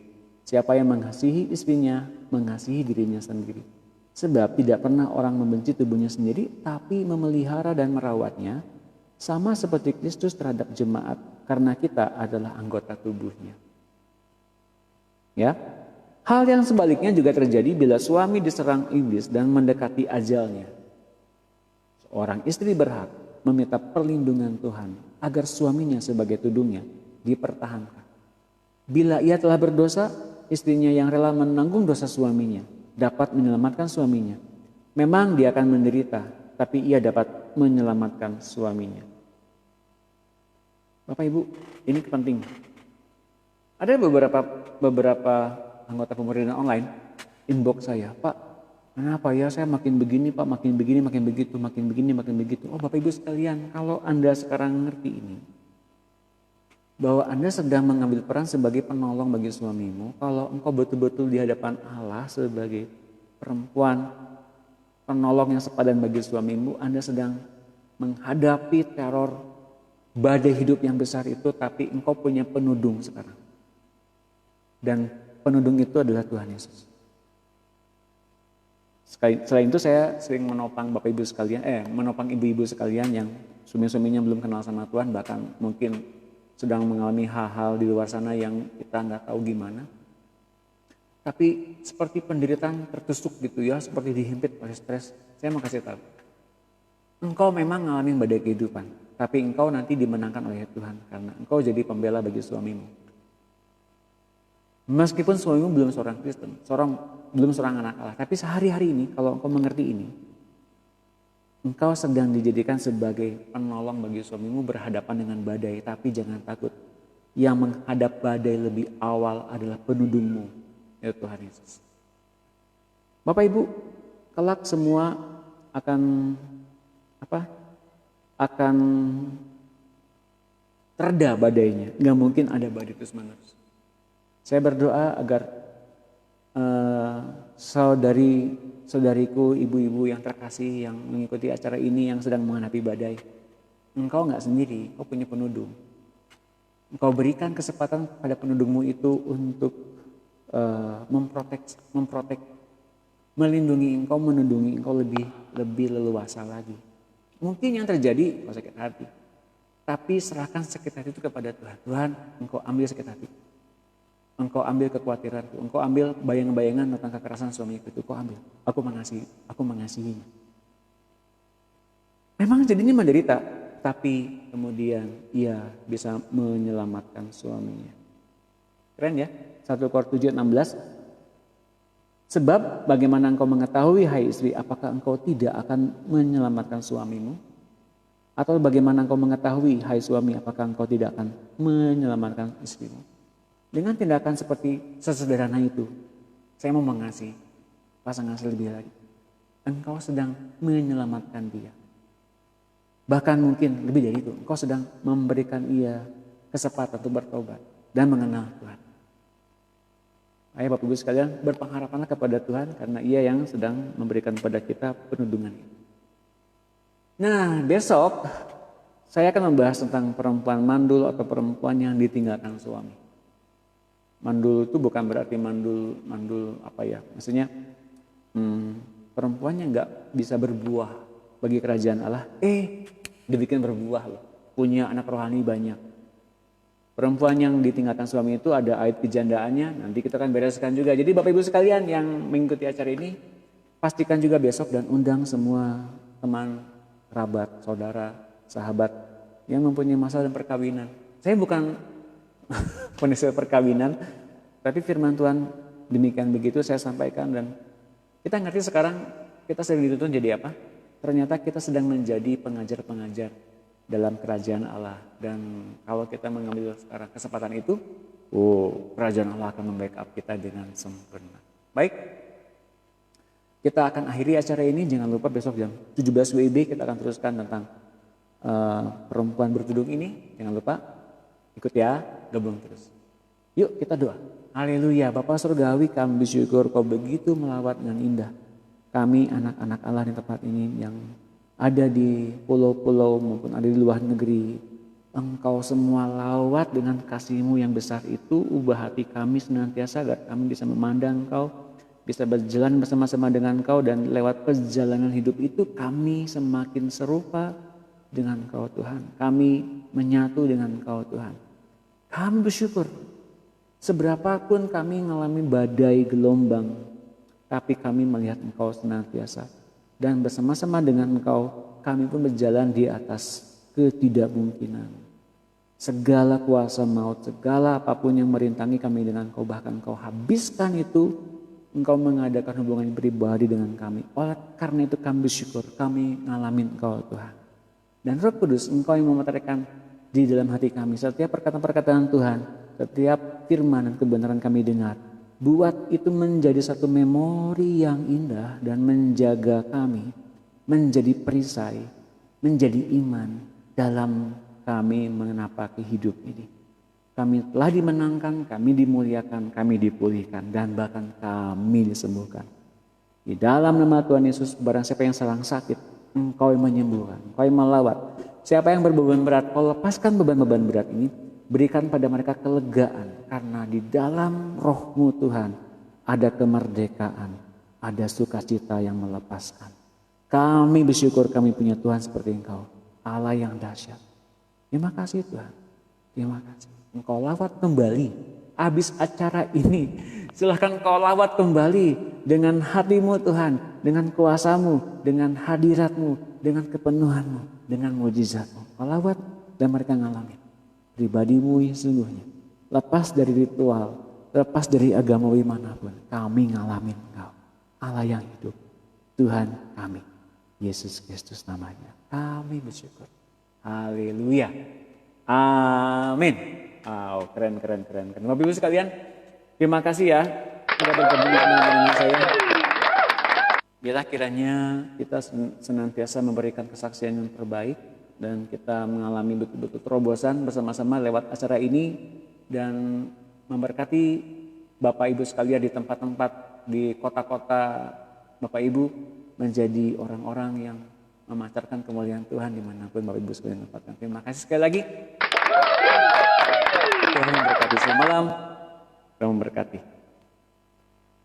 A: Siapa yang mengasihi istrinya, mengasihi dirinya sendiri. Sebab tidak pernah orang membenci tubuhnya sendiri, tapi memelihara dan merawatnya, sama seperti Kristus terhadap jemaat, karena kita adalah anggota tubuhnya. Ya, hal yang sebaliknya juga terjadi bila suami diserang iblis dan mendekati ajalnya. Seorang istri berhak meminta perlindungan Tuhan agar suaminya sebagai tudungnya dipertahankan. Bila ia telah berdosa, istrinya yang rela menanggung dosa suaminya dapat menyelamatkan suaminya. Memang dia akan menderita, tapi ia dapat menyelamatkan suaminya. Bapak Ibu, ini penting. Ada beberapa anggota pemerintahan online inbox saya, "Pak, kenapa ya saya makin begini Pak, makin begini, makin begitu, makin begini, makin begitu." Oh Bapak Ibu sekalian, kalau Anda sekarang ngerti ini, bahwa Anda sedang mengambil peran sebagai penolong bagi suamimu, kalau engkau betul-betul di hadapan Allah sebagai perempuan penolong yang sepadan bagi suamimu, Anda sedang menghadapi teror badai hidup yang besar itu, tapi engkau punya penudung sekarang. Dan penudung itu adalah Tuhan Yesus. Selain itu saya sering menopang Bapak Ibu sekalian, menopang ibu-ibu sekalian yang suami-suaminya belum kenal sama Tuhan, bahkan mungkin sedang mengalami hal-hal di luar sana yang kita nggak tahu gimana. Tapi seperti penderitaan tertusuk gitu ya, seperti dihimpit oleh stres. Saya mau kasih tahu, engkau memang mengalami badai kehidupan, tapi engkau nanti dimenangkan oleh Tuhan karena engkau jadi pembela bagi suamimu. Meskipun suamimu belum seorang Kristen, belum seorang anak Allah, tapi sehari-hari ini kalau engkau mengerti ini, engkau sedang dijadikan sebagai penolong bagi suamimu berhadapan dengan badai, tapi jangan takut. Yang menghadap badai lebih awal adalah penudungmu, yaitu Tuhan Yesus. Bapak Ibu, kelak semua akan akan terda badainya. Gak mungkin ada badai terus-menerus. Saya berdoa agar saudariku, ibu-ibu yang terkasih yang mengikuti acara ini yang sedang menghadapi badai, engkau gak sendiri, engkau punya penudung. Engkau berikan kesempatan pada penudungmu itu untuk memprotek, melindungi engkau, menundungi engkau lebih leluasa lagi. Mungkin yang terjadi kau sakit hati, tapi serahkan sakit hati itu kepada Tuhan. Tuhan, engkau ambil sakit hati, engkau ambil kekhawatiranku, engkau ambil bayang-bayangan tentang kekerasan suamiku itu, kau ambil. Aku mengasihinya. Memang jadinya menderita, tapi kemudian ia bisa menyelamatkan suaminya. Keren ya? 1 Korintus 7:16. Sebab bagaimana engkau mengetahui, hai istri, apakah engkau tidak akan menyelamatkan suamimu? Atau bagaimana engkau mengetahui, hai suami, apakah engkau tidak akan menyelamatkan istrimu? Dengan tindakan seperti sesederhana itu, saya mau mengasihi pasangan saya lebih lagi. Engkau sedang menyelamatkan dia. Bahkan mungkin lebih dari itu, engkau sedang memberikan ia kesempatan untuk bertobat dan mengenal Tuhan. Ayo Bapak Ibu sekalian, berpengharapanlah kepada Tuhan karena ia yang sedang memberikan kepada kita penudungan. Nah, besok saya akan membahas tentang perempuan mandul atau perempuan yang ditinggalkan suami. Mandul itu bukan berarti mandul apa ya? Maksudnya perempuan yang nggak bisa berbuah bagi kerajaan Allah. Dibikin berbuah loh. Punya anak rohani banyak. Perempuan yang ditinggalkan suami itu ada aib kejandaannya, nanti kita akan bereskan juga. Jadi Bapak Ibu sekalian yang mengikuti acara ini, pastikan juga besok dan undang semua teman, kerabat, saudara, sahabat yang mempunyai masalah dan perkawinan. Saya bukan penasihat perkawinan, tapi firman Tuhan demikian begitu saya sampaikan dan kita ngerti sekarang kita sedang dituntun jadi apa? Ternyata kita sedang menjadi pengajar-pengajar dalam kerajaan Allah. Dan kalau kita mengambil sekarang kesempatan itu, kerajaan Allah akan membackup kita dengan sempurna. Baik, kita akan akhiri acara ini. Jangan lupa besok jam 17 WIB kita akan teruskan tentang perempuan bertudung ini. Jangan lupa ikut ya, gabung terus. Yuk kita doa. Haleluya, Bapa Surgawi, kami bersyukur Kau begitu melawat dengan indah. Kami anak-anak Allah di tempat ini yang ada di pulau-pulau maupun ada di luar negeri. Engkau semua lawat dengan kasih-Mu yang besar itu. Ubah hati kami senantiasa agar kami bisa memandang Engkau, bisa berjalan bersama-sama dengan Engkau, dan lewat perjalanan hidup itu kami semakin serupa dengan Engkau Tuhan. Kami menyatu dengan Engkau Tuhan. Kami bersyukur seberapapun kami mengalami badai gelombang, tapi kami melihat Engkau senantiasa. Dan bersama-sama dengan Engkau kami pun berjalan di atas ketidakmungkinan. Segala kuasa maut, segala apapun yang merintangi kami dengan Engkau, bahkan Engkau habiskan itu. Engkau mengadakan hubungan pribadi dengan kami. Oleh karena itu kami bersyukur, kami ngalamin Engkau Tuhan. Dan Roh Kudus, Engkau yang memeteraikan di dalam hati kami setiap perkataan-perkataan Tuhan, setiap firman dan kebenaran kami dengar. Buat itu menjadi satu memori yang indah dan menjaga kami menjadi perisai, menjadi iman dalam kami menapaki hidup ini. Kami telah dimenangkan, kami dimuliakan, kami dipulihkan, dan bahkan kami disembuhkan. Di dalam nama Tuhan Yesus, barang siapa yang sedang sakit, Engkau yang menyembuhkan, Engkau yang melawat. Siapa yang berbeban berat, Kau lepaskan beban-beban berat ini, berikan pada mereka kelegaan. Karena di dalam Roh-Mu Tuhan, ada kemerdekaan, ada sukacita yang melepaskan. Kami bersyukur kami punya Tuhan seperti Engkau, Allah yang dahsyat. Terima kasih Tuhan, terima kasih. Engkau lawat kembali habis acara ini. Silahkan Engkau lawat kembali dengan hati-Mu Tuhan, dengan kuasa-Mu, dengan hadirat-Mu, dengan kepenuhan-Mu, dengan mujizat-Mu. Engkau lawat dan mereka ngalamin pribadi-Mu yang sungguhnya. Lepas dari ritual, lepas dari agamawi manapun, kami ngalamin Engkau, Allah yang hidup, Tuhan kami, Yesus Kristus namanya. Kami bersyukur. Haleluya. Amin. Wow, keren. Bapak Ibu sekalian, terima kasih ya sudah bergabung dengan saya. Biarlah kiranya kita senantiasa memberikan kesaksian yang terbaik dan kita mengalami betul-betul terobosan bersama-sama lewat acara ini dan memberkati Bapak Ibu sekalian di tempat-tempat di kota-kota Bapak Ibu menjadi orang-orang yang memancarkan kemuliaan Tuhan dimanapun Bapak Ibu sekalian tempatkan. Terima kasih sekali lagi. Tuhan memberkati. Selamat malam. Tuhan memberkati.